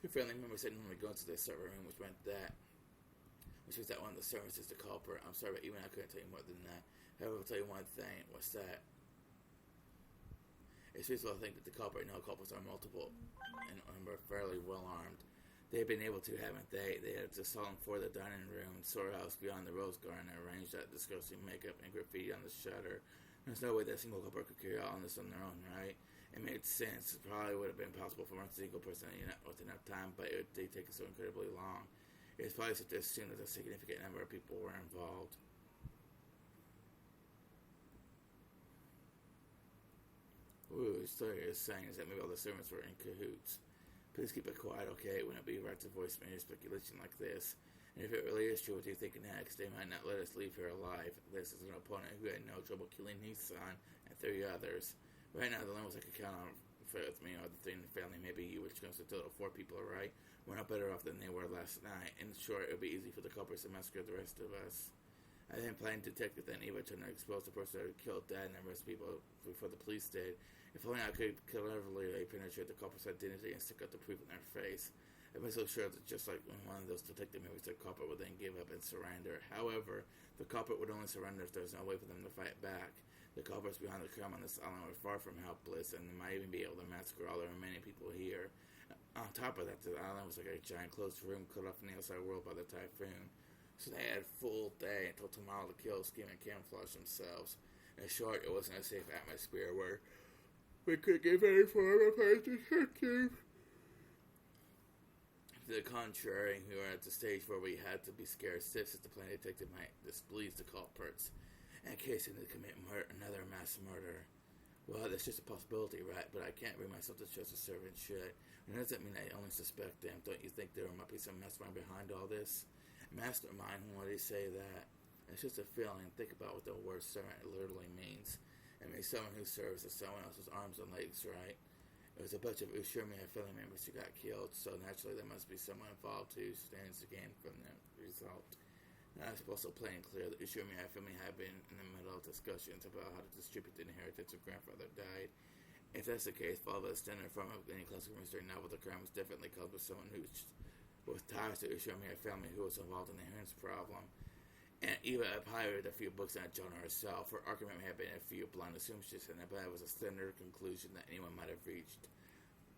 The family members said normally go into the servant room, which means that one of the servants is the culprit. I'm sorry, but even I couldn't tell you more than that. However, I'll tell you one thing. What's that? It's reasonable to think that the culprit and all culprits are multiple and are fairly well armed. They've been able to, haven't they? They had to assault for the dining room, storehouse beyond the rose garden, and arrange that disgusting makeup and graffiti on the shutter. There's no way that a single culprit could carry out on this on their own, right? It made sense. It probably would have been possible for one single person with enough time, but it would take so incredibly long. It's probably safe to assume that a significant number of people were involved. Ooh, the story is saying is that maybe all the servants were in cahoots. Please keep it quiet, okay? It wouldn't be right to voice any speculation like this. And if it really is true, what do you think next? They might not let us leave here alive. This is an opponent who had no trouble killing his son and 3 others. Right now, the only ones I could count on with me are the three in the family, maybe you, which comes to a total of 4 people, right? We're not better off than they were last night. In short, it would be easy for the culprits to massacre the rest of us. I didn't plan to detective then Eva trying to expose the person who killed Dad and the rest of people before the police did. If only I could cleverly penetrate the culprit's identity and stick out the proof in their face. I've been so sure that just like in one of those detective movies, the culprit would then give up and surrender. However, the culprit would only surrender if there was no way for them to fight back. The culprits behind the crime on this island were far from helpless, and they might even be able to massacre all the remaining people here. On top of that, the island was like a giant closed room cut off from the outside world by the typhoon. So they had a full day until tomorrow to kill, scheme, and camouflage themselves. In short, it wasn't a safe atmosphere where we could give any form of detective. To the contrary, we were at the stage where we had to be scared stiff since the plain detective might displease the culprits in case they could commit another mass murder. Well, that's just a possibility, right? But I can't bring myself to trust a servant should. And doesn't mean I only suspect them. Don't you think there might be some mastermind behind all this? Mastermind, why do you say that? It's just a feeling. Think about what the word servant literally means. It means someone who serves as someone else's arms and legs, right? It was a bunch of Ushirmiya family members who got killed, so naturally there must be someone involved who stands to gain from the result. Now it's also plain and clear that Ushirmiya family had been in the middle of discussions about how to distribute the inheritance of grandfather died. If that's the case, follow the standard form of any classical mystery novel, the crime was definitely caused by someone who with ties to Ushirmiya family who was involved in the inheritance problem. And Eva had pirated a few books on that genre herself. Her argument may have been a few blind assumptions, and that was a standard conclusion that anyone might have reached.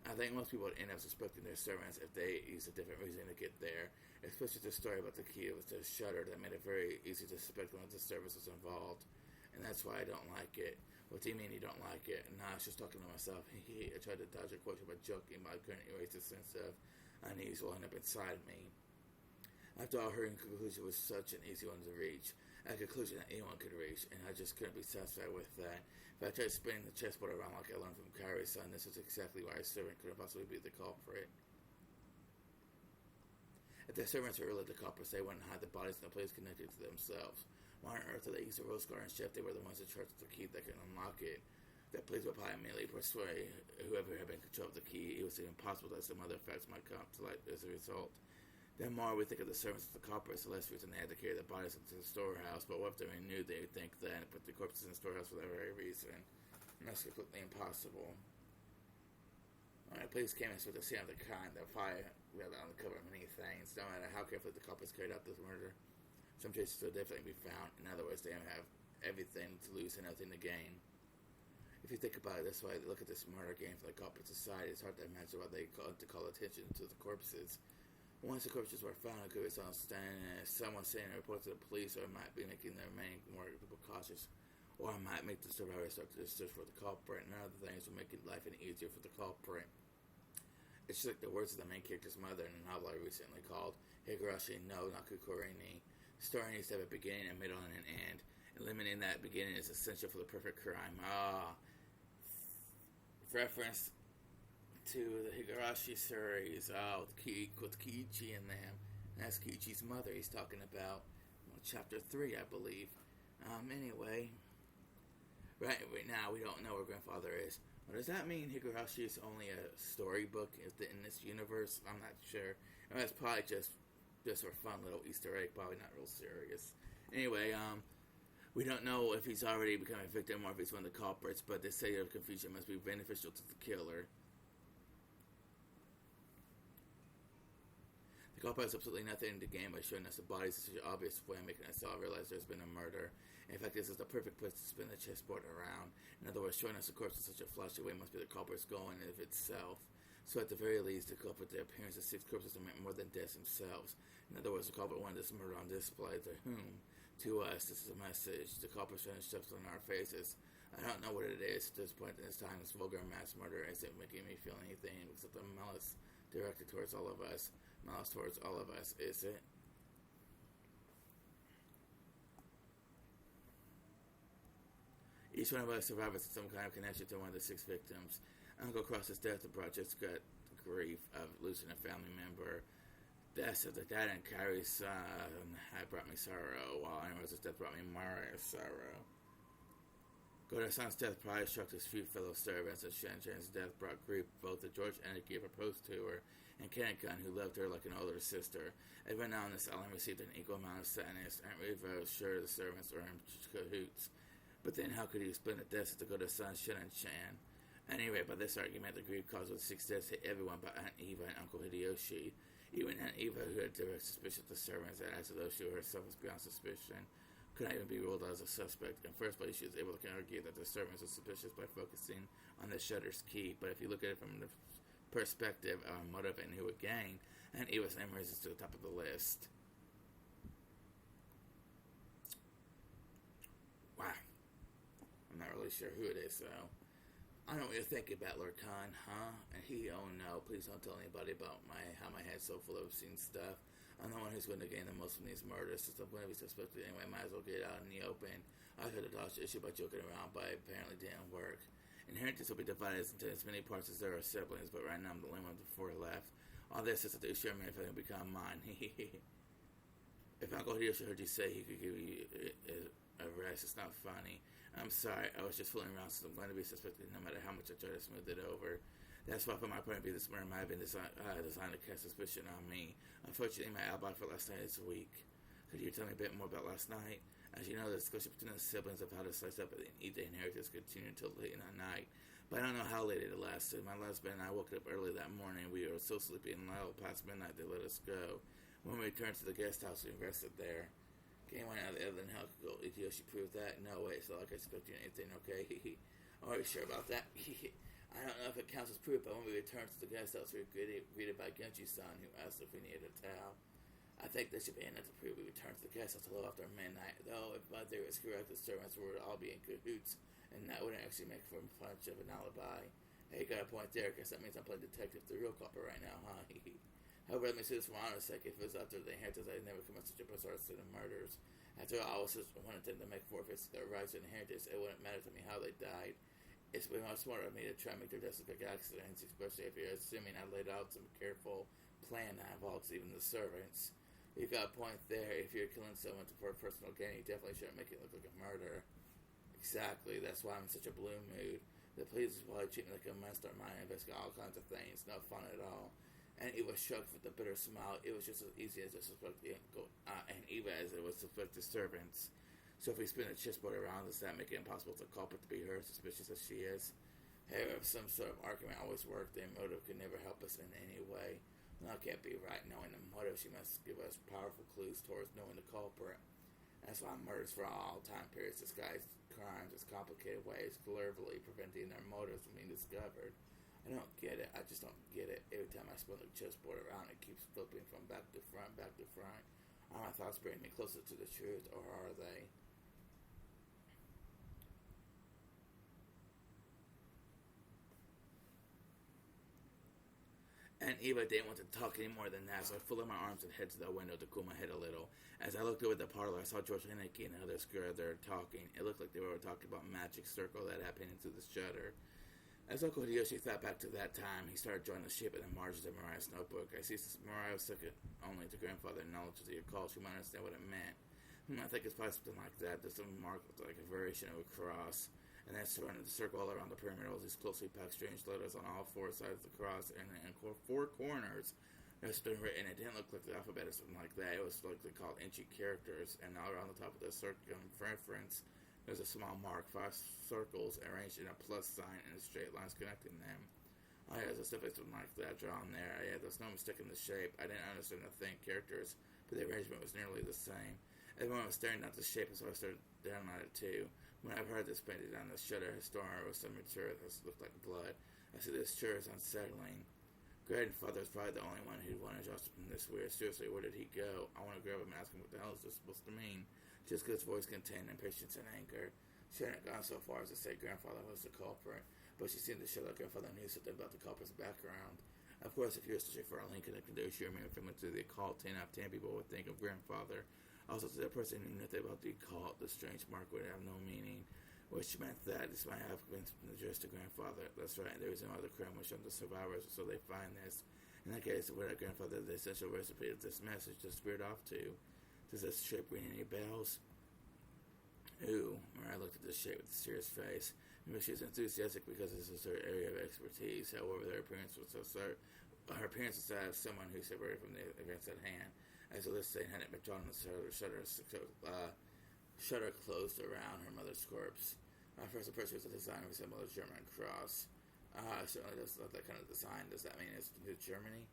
I think most people would end up suspecting their servants if they used a different reason to get there, especially the story about the key with the shutter that made it very easy to suspect one of the servants was involved. And that's why I don't like it. What do you mean you don't like it? And I was just talking to myself. I tried to dodge a question by joking, but I couldn't erase the sense of unease welling up inside me. After all, her conclusion was such an easy one to reach, a conclusion that anyone could reach, and I just couldn't be satisfied with that. If I tried spinning the chessboard around like I learned from Kyrie's son, this is exactly why a servant couldn't possibly be the culprit. If the servants were really the culprits, they wouldn't hide the bodies in a place connected to themselves. Why on earth did they use the Rose Garden chef? They were the ones in charge of the key that could unlock it. That police would probably immediately persuade whoever had been in control of the key. It was impossible that some other facts might come to light as a result. The more we think of the servants as the culprits, the less reason they had to carry the bodies into the storehouse. But what if they knew they would think that and put the corpses in the storehouse for that very reason? And that's completely impossible. When the police came and saw the scene of the crime, they'll probably be able to uncover many things, no matter how carefully the culprits carried out this murder. Some traces will definitely be found. In other words, they have everything to lose and nothing to gain. If you think about it this way, look at this murder game for the culprit society. It's hard to imagine why they call attention to the corpses. Once the corpses were found, it could be someone saying a report to the police, or it might be making the remaining more people cautious, or it might make the survivors start to search for the culprit, and other things will make life any easier for the culprit. It's just like the words of the main character's mother in a novel I recently called Higurashi no Nakukorini. Story needs to have a beginning, a middle, and an end. Eliminating that beginning is essential for the perfect crime. Reference to the Higurashi series, with Kiichi in them. And that's Kiichi's mother he's talking about. Chapter 3, I believe. Anyway. Right now, we don't know where Grandfather is. Well, does that mean Higurashi is only a storybook in this universe? I'm not sure. I mean, that's probably just for fun little Easter egg, probably not real serious. Anyway, we don't know if he's already become a victim or if he's one of the culprits, but this state of confusion must be beneficial to the killer. The culprit has absolutely nothing to gain by showing us the bodies in such an obvious way, making us all realize there's been a murder. In fact, this is the perfect place to spin the chessboard around. In other words, showing us the corpse in such a flashy way must be the culprit's goal in and of itself. So at the very least, the culprit, the appearance of 6 corpses are meant more than deaths themselves. In other words, the culprit wanted this murder on display. To whom? To us. This is a message. The culprit's finished stuff on our faces. I don't know what it is at this point in this time. This vulgar mass murder isn't making me feel anything except the malice directed towards all of us. Malice towards all of us, is it? Each one of us survivors has some kind of connection to one of the 6 victims. Uncle Cross's death brought just got grief of losing a family member. Death of the dad and Carrie's son had brought me sorrow, while Amorose's death brought me Maria's sorrow. Godason's death probably struck his few fellow servants, and Shan-chan's death brought grief both to George Eniki, who proposed to her, and Kennegun, who loved her like an older sister. Everyone now on this island received an equal amount of sadness. Aunt Reva was sure the servants were in cahoots. But then how could he explain the deaths to Godason, Shin, and Chan? Anyway, by this argument, the grief caused with 6 deaths hit everyone but Aunt Eva and Uncle Hideyoshi. Even Aunt Eva, who had direct suspicion of the servants, and as to those who herself was beyond suspicion, could not even be ruled out as a suspect. In first place, she was able to argue that the servants were suspicious by focusing on the shutter's key. But if you look at it from the perspective of motive and who would gain, Aunt Eva's name rises to the top of the list. Wow. I'm not really sure who it is, though. I don't really think about Lord Khan, huh? And he, oh no, please don't tell anybody about how my head's so full of obscene stuff. I'm the one who's going to gain the most from these murders. Since I'm going to be suspected anyway, I might as well get it out in the open. I could have dodged the issue by joking around, but it apparently didn't work. Inheritance will be divided into as many parts as there are siblings, but right now I'm the only one with 4 left. All this is that the issue if it become mine. If Uncle Hideyoshi heard you say he could give you a rest, it's not funny. I'm sorry, I was just fooling around since I'm going to be suspected no matter how much I try to smooth it over. That's why, for my point of view, this murder might have been designed to cast suspicion on me. Unfortunately, my alibi for last night is weak. Could you tell me a bit more about last night? As you know, the discussion between the siblings of how to slice up and eat the inheritance continued until late in the night. But I don't know how late it lasted. My husband and I woke up early that morning. We were so sleepy and well past midnight they let us go. When we returned to the guest house, we rested there. Game went out of the other than how could go. Hideyoshi proved that? No way, so like I expected anything, okay? Are you sure about that? I don't know if it counts as proof, but when we returned to the guest house, we were greeted by Genji-san, who asked if we needed a towel. I think this should be enough to prove we returned to the guest house a little after midnight, though if my theory is correct, the servants would all be in cahoots, and that wouldn't actually make for much of an alibi. Hey, you got a point there, because that means I'm playing detective, the real culprit right now, huh? However, let me say this for honor's sake, if it was after the inheritance, I'd never commit such a bizarre set of murders. After all, I was just wanted them to make forfeits their rights to inheritance. It wouldn't matter to me how they died. It's way more smart of me to try and make their deaths look like accidents, especially if you're assuming I laid out some careful plan that involves even the servants. You've got a point there. If you're killing someone for personal gain, you definitely shouldn't make it look like a murder. Exactly. That's why I'm in such a blue mood. The police is probably treat me like a mastermind, investigate all kinds of things. No fun at all. And Eva shrugged with a bitter smile. It was just as easy as to suspect and Eva as it was to suspect the servants. So if we spin a chessboard around, does that make it impossible to culprit to be her, suspicious as she is? However, if some sort of argument always worked, then motive could never help us in any way. Well, that can't be right. Knowing the motive, she must give us powerful clues towards knowing the culprit. That's why murders for all time periods disguise crimes as complicated ways, cleverly preventing their motives from being discovered. I don't get it. I just don't get it. Every time I spin the chessboard around, it keeps flipping from back to front, back to front. Are my thoughts bringing me closer to the truth, or are they? And Eva didn't want to talk any more than that, so I folded my arms and head to the window to cool my head a little. As I looked over the parlor, I saw George Henneke and others there talking. It looked like they were talking about magic circle that had painted through the shutter. As Uncle Hideyoshi thought back to that time, he started drawing the shape in the margins of Mariah's notebook. I see Mariah was second only to grandfather in knowledge of the occult. She might understand what it meant. I think it's probably something like that. There's some mark like a variation of a cross. And then surrounded the circle all around the perimeter was these closely packed strange letters on all four sides of the cross and in four corners. That's been written. It didn't look like the alphabet or something like that. It was like they called inchi characters. And all around the top of the circumference, there's a small mark, 5 circles arranged in a plus sign and straight lines connecting them. Oh yeah, there's a stuff something like that drawn there. Yeah, there's no mistake in the shape. I didn't understand the characters, but the arrangement was nearly the same. Everyone was staring at the shape, so I stared down at it too. When I've heard this painted on the shutter, his story was some material that looked like blood. I said, this sure is unsettling. Grandfather's probably the only one who'd want to adjust from this weird. Seriously, where did he go? I want to grab him and ask him what the hell is this supposed to mean. Just because his voice contained impatience and anger. She hadn't gone so far as to say grandfather was the culprit, but she seemed to show that grandfather knew something about the culprit's background. Of course, if you were searching for a link connected to Ushio family to the occult, 10 out of 10 people would think of grandfather. Also, to that person who knew nothing about the occult, the strange mark would have no meaning, which meant that this might have been addressed to grandfather. That's right, there is no other crime which on the survivors, so they find this. In that case, where grandfather, the essential recipe of this message, just veered off to. Does this shape ring any bells? Ooh, Mariah looked at the shape with a serious face. Maybe she was enthusiastic because this is her area of expertise. However, her appearance was that of someone who separated from the events at hand. As the list hadn't been drawn, the shutter closed around her mother's corpse. First impression was a design resembled a German cross. Certainly does not that kind of design. Does that mean it's New Germany?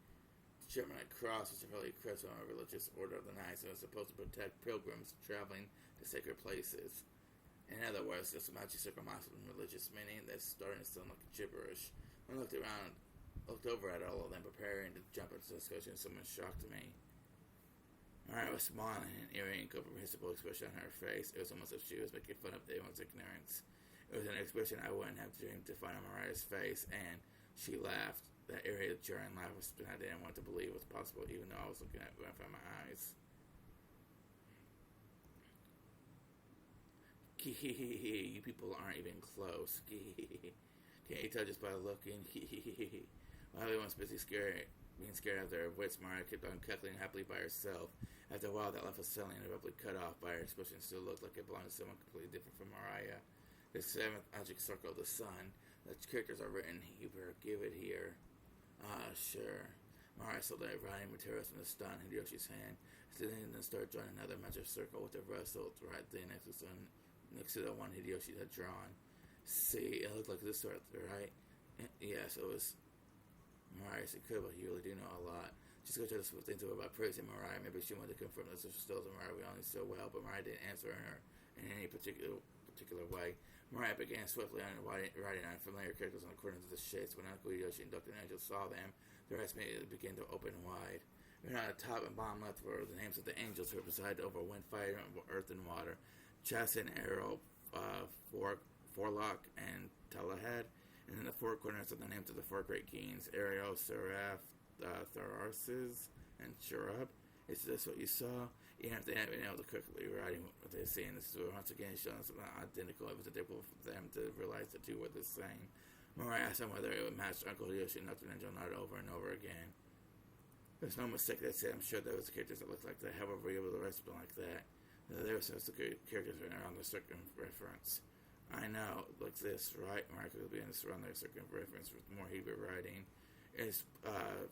The German cross was a really crest on a religious order of the Knights and was supposed to protect pilgrims traveling to sacred places. In other words, this magic circle masked with religious meaning that's starting to sound like gibberish. When I looked over at all of them, preparing to jump into the discussion, someone shocked me. Mariah was smiling, an eerie, incomprehensible expression on her face. It was almost as if she was making fun of everyone's ignorance. It was an expression I wouldn't have dreamed to find on Mariah's face, and she laughed. That eerie, jarring laugh was something I didn't want to believe was possible, even though I was looking at it with my eyes. You people aren't even close. Can't you tell just by looking? While everyone's busy being scared out of their wits, Mariah kept on cackling happily by herself. After a while, that laugh was suddenly and abruptly cut off by her expression still looked like it belonged to someone completely different from Mariah. The 7th magic circle of the sun. The characters are written in Hebrew. Give it here. Sure. Mariah saw the writing materials from the stone in Hideyoshi's hand. She then started drawing another magic circle with the rest right there next to the one Hideyoshi had drawn. See, it looked like this sort, right? Yes, it was. Mariah, it's incredible. You really do know a lot. Just go try to split things about praising Mariah. Maybe she wanted to confirm that sister still Mariah we only so well, but Mariah didn't answer her in any particular way. Mariah began swiftly on writing on familiar characters in accordance with the shapes. When Uncle Hideyoshi and Dr. Angel saw them, their eyes immediately began to open wide. And on the top and bottom left were the names of the angels who presided over wind, fire, earth, and water. Jason, Arrow, Forlock, and Telahad. And in the 4 corners of the names of the 4 great kings, Ariel, Seraph, Tharsis, and Cherub. Is this what you saw? Even if they hadn't been able to correctly write what they're saying, this is once again showing something identical. It was difficult for them to realize the two were the same. Mariah asked them whether it would match Uncle Hideyoshi and Dr. Angel Nard over and over again. There's no mistake, they said. I'm sure there was characters that looked like that. However, we were able to rest them like that. There were some characters around the circumference. I know, like this, right? Mariah could be in this around the circumference with more Hebrew writing. It's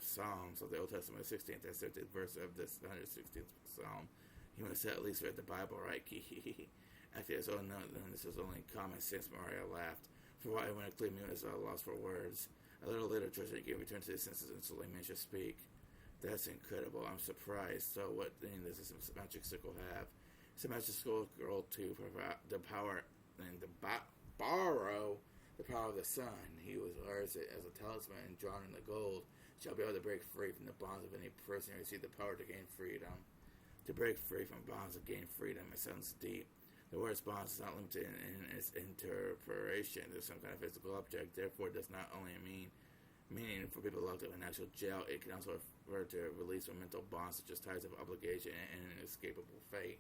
Psalms of the Old Testament, 16th and 17th verse of this 116th Psalm. You must have at least read the Bible, right? Actually, it's all known, this was only common sense. Mariah laughed. For a while, when it cleared me, I was lost for words. A little later, George again returned to his senses and slowly managed to speak. That's incredible. I'm surprised. So, what thing does this magic circle have? It's a magic circle to provide the power and to borrow the power of the sun. He was wears it as a talisman and drawn in the gold. Shall be able to break free from the bonds of any person who receive the power to gain freedom. To break free from bonds of gain freedom. It sounds deep. The word bonds is not limited in its interpretation to some kind of physical object. Therefore, it does not only mean Meaning, for people locked up in actual jail, it can also refer to release from mental bonds such as ties of obligation and an inescapable fate.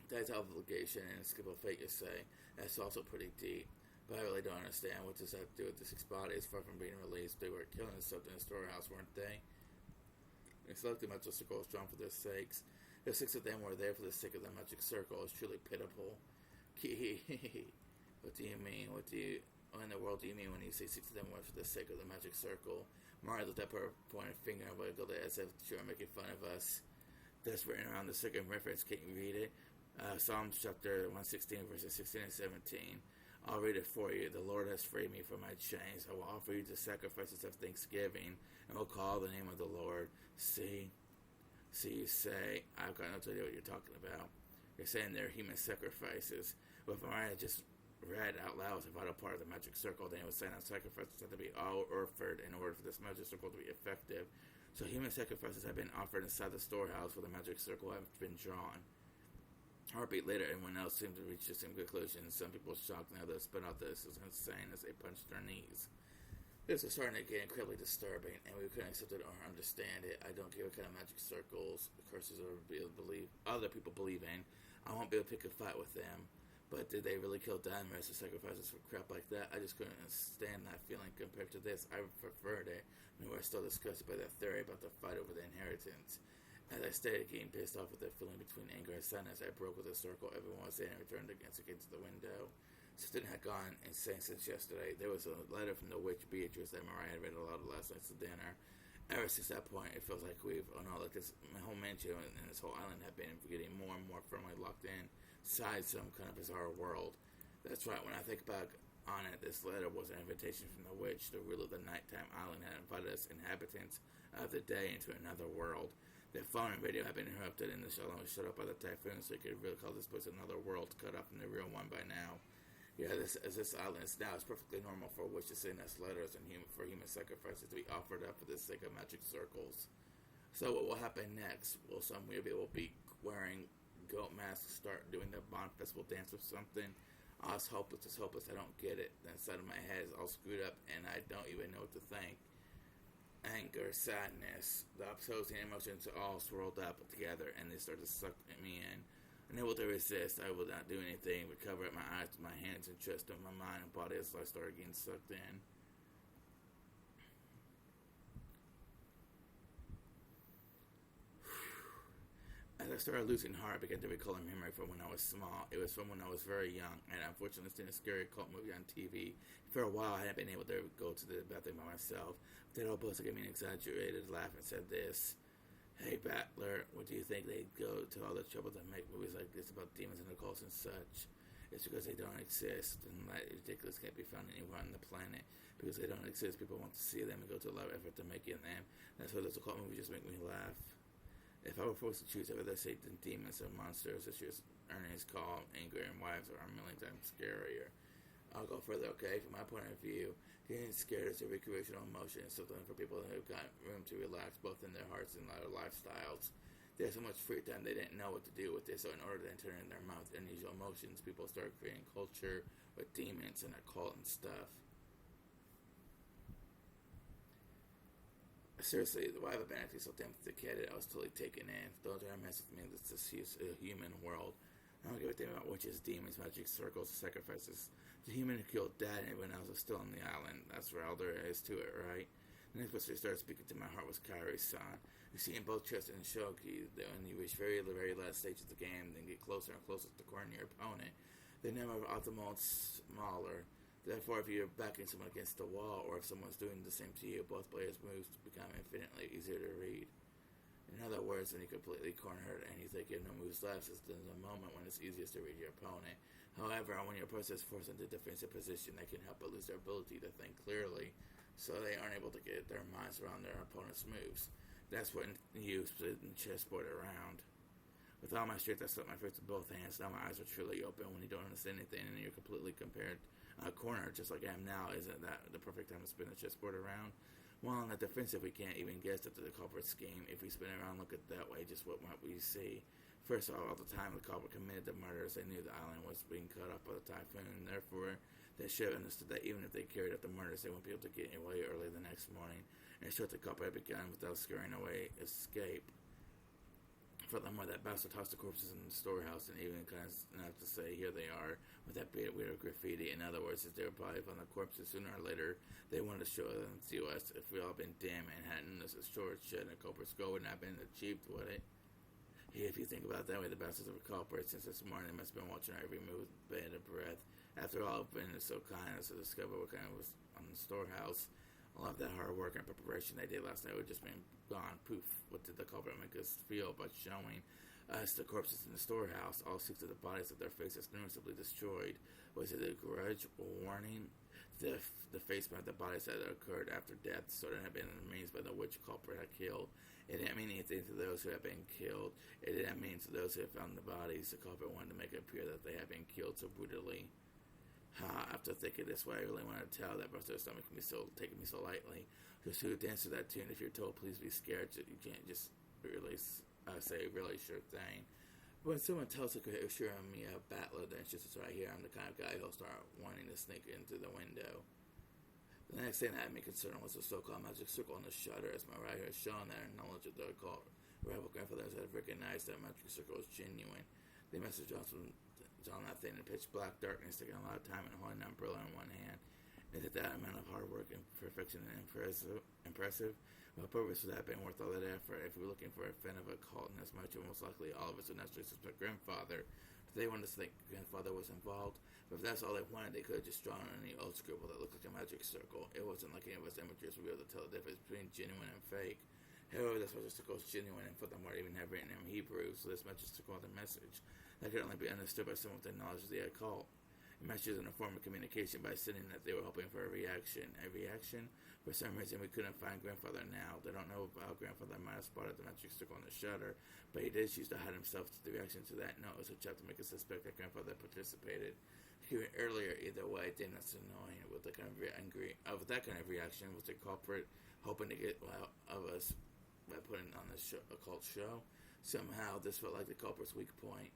Ties of obligation and inescapable fate, you say? That's also pretty deep. But I really don't understand what does that have to do with the 6 bodies. Far from being released, they were killing themselves in the storehouse, weren't they? They selected magic circles drawn for their sakes. The 6 of them were there for the sake of the magic circle. It's truly pitiful. What do you mean? What in the world do you mean when you say 6 of them were for the sake of the magic circle? Mario looked up her pointed finger and wiggled it as if she were making fun of us. That's written around the second reference. Can't you read it? Psalms chapter 116, verses 16 and 17. I'll read it for you. The Lord has freed me from my chains. I will offer you the sacrifices of thanksgiving, and will call the name of the Lord. See, you say, I've got no idea what you're talking about. You're saying they're human sacrifices. Well, if Mariah just read out loud was a vital part of the magic circle, then it was saying that sacrifices had to be all offered in order for this magic circle to be effective. So human sacrifices have been offered inside the storehouse where the magic circle have been drawn. Heartbeat later, everyone else seemed to reach the same conclusion. Some people shocked and others spit out this as insane as they punched their knees. This was starting to get incredibly disturbing, and we couldn't accept it or understand it. I don't care what kind of magic circles, curses, or other people believe in. I won't be able to pick a fight with them. But did they really kill Dynamite or sacrifices for crap like that? I just couldn't stand that feeling compared to this. I preferred it. And we were still disgusted by that theory about the fight over the inheritance. As I stayed getting pissed off with that feeling between anger and sadness, I broke with a circle everyone was in and returned against the window. Sisters had gone insane since yesterday. There was a letter from the witch Beatrice that Mariah had read aloud last night's dinner. Ever since that point, it feels like my whole mansion and this whole island have been getting more and more firmly locked in inside some kind of bizarre world. That's right, when I think back on it, this letter was an invitation from the witch, the ruler of the nighttime island, had invited us inhabitants of the day into another world. The phone and radio had been interrupted, and the island was shut up by the typhoon, so you could really call this place another world, cut off from the real one by now. Yeah, this island is now, it's perfectly normal for a witch to send us letters and for human sacrifices to be offered up for the sake of magic circles. So what will happen next? Will some weird people be wearing goat masks, start doing the Bond Festival dance or something? Oh, it's hopeless, I don't get it. The inside of my head is all screwed up, and I don't even know what to think. Anger, sadness, the opposing emotions are all swirled up together, and they start to suck me in. Unable to resist, I will not do anything but cover up my eyes with my hands and trust in my mind and body as I start getting sucked in. As I started losing heart, I began to recall a memory from when I was small. It was from when I was very young, and unfortunately seen a scary cult movie on TV. For a while, I hadn't been able to go to the bathroom by myself. That old poster gave me an exaggerated laugh and said this: "Hey, Battler, what do you think they'd go to all the trouble to make movies like this about demons and occults and such? It's because they don't exist, and that ridiculous can't be found anywhere on the planet. Because they don't exist, people want to see them and go to a lot of effort to making them. That's why those occult movies just make me laugh. If I were forced to choose, I would rather say the demons or monsters, as your earnings call, anger and wives are a million times scarier. I'll go further, okay? From my point of view, getting scared is a recreational emotion, something for people who've got room to relax both in their hearts and their lifestyles. There's so much free time they didn't know what to do with this, so in order to enter in their mouth unusual emotions, people start creating culture with demons and occult and stuff. Seriously, why have I been acting so damn thick-headed? I was totally taken in. Don't try to mess with me. This is a human world. I don't give a damn about witches, demons, magic circles, sacrifices. The human who killed Dad and everyone else is still on the island. That's where all there is to it, right? The next person who started speaking to my heart was Kairi's son. You see, in both chess and shogi, that when you reach the very last stage of the game, then get closer and closer to the corner of your opponent, the number of optimal smaller. Therefore, if you're backing someone against the wall, or if someone's doing the same to you, both players' moves become infinitely easier to read. In other words, when you completely cornered and you think you have no moves left, is the moment when it's easiest to read your opponent. However, when your opponent is forced into a defensive position, they can help but lose their ability to think clearly, so they aren't able to get their minds around their opponent's moves. That's when you split the chessboard around. With all my strength, I slipped my fists with both hands. Now my eyes are truly open. When you don't understand anything and you're completely cornered, just like I am now, isn't that the perfect time to spin the chessboard around? Well, on the defensive, we can't even guess at the culprit scheme. If we spin it around, look at it that way, just what might we see? First of all the time the culprit committed the murders, they knew the island was being cut off by the typhoon, and therefore They should have understood that even if they carried out the murders, they wouldn't be able to get away early the next morning, and showed the culprit had begun without scurrying away escape. Furthermore, that bastard tossed the corpses in the storehouse and even kind enough to say, "Here they are," with that weird graffiti. In other words, if they were probably on the corpses sooner or later, they wanted to show them to us. If we all been damn Manhattan, this is storage shed and a culprit's goal would not have been achieved, would it? Hey, if you think about it that way, the bastards of a culprit, since this morning, they must have been watching our every move with bated breath. After all, Ben is so kind as to discover what kind of was on the storehouse. All of that hard work and preparation they did last night would just been gone. Poof. What did the culprit make us feel by showing us the corpses in the storehouse, all 6 of the bodies with their faces noticeably destroyed? Was it a grudge or warning? The face of the bodies that occurred after death sort of had been remains by the which culprit had killed. It didn't mean anything to those who had been killed. It didn't mean to those who had found the bodies. The culprit wanted to make it appear that they had been killed so brutally. After thinking this way, I really wanted to tell that Buster stomach taking me so lightly. Just who dance to that tune? If you're told, please be scared, you can't just really say a really sure thing. When someone tells assuring me a battler, then it's just right here. I'm the kind of guy who'll start wanting to sneak into the window. The next thing that had me concerned was the so-called magic circle on the shutter, as my right has shown that knowledge of the occult rebel grandfathers had recognized that magic circle was genuine. The message also on that thing in pitch black darkness, taking a lot of time and holding an umbrella in one hand. Is it that amount of hard work and perfection and impressive? Well, purpose would have been worth all that effort if we were looking for a fan of a cult, and as much as most likely all of us would naturally suspect grandfather. They wanted us to think grandfather was involved, but if that's all they wanted, they could have just drawn any old scribble that looked like a magic circle. It wasn't like any of us amateurs would be able to tell the difference between genuine and fake. However, this magic circle was genuine, and furthermore, even have written in Hebrew, so this magic circle had a message that could only be understood by someone with the knowledge of the occult. It messages in a form of communication by sending that they were hoping for a reaction. A reaction? For some reason, we couldn't find grandfather now. They don't know how grandfather might have spotted the magic circle on the shutter, but he did choose to hide himself to the reaction to that note as a chap to make us suspect that grandfather participated. Earlier, either way, damn, that's annoying. With that kind of reaction, was the culprit hoping to get of us by putting on this occult show? Somehow, this felt like the culprit's weak point.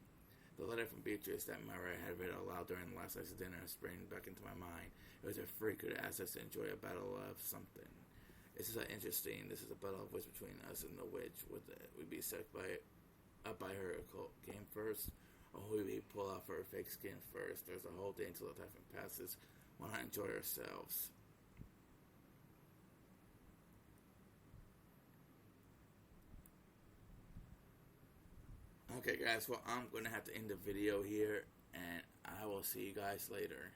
The letter from Beatrice that Myra had read aloud during last night's dinner sprang back into my mind. It was a freak who asked us to enjoy a battle of something. This is interesting. This is a battle of wits between us and the witch. Would we be sucked by her occult game first, or would we pull off her fake skin first? There's a whole day until the time passes. Why not enjoy ourselves? Okay, guys, well, I'm going to have to end the video here, and I will see you guys later.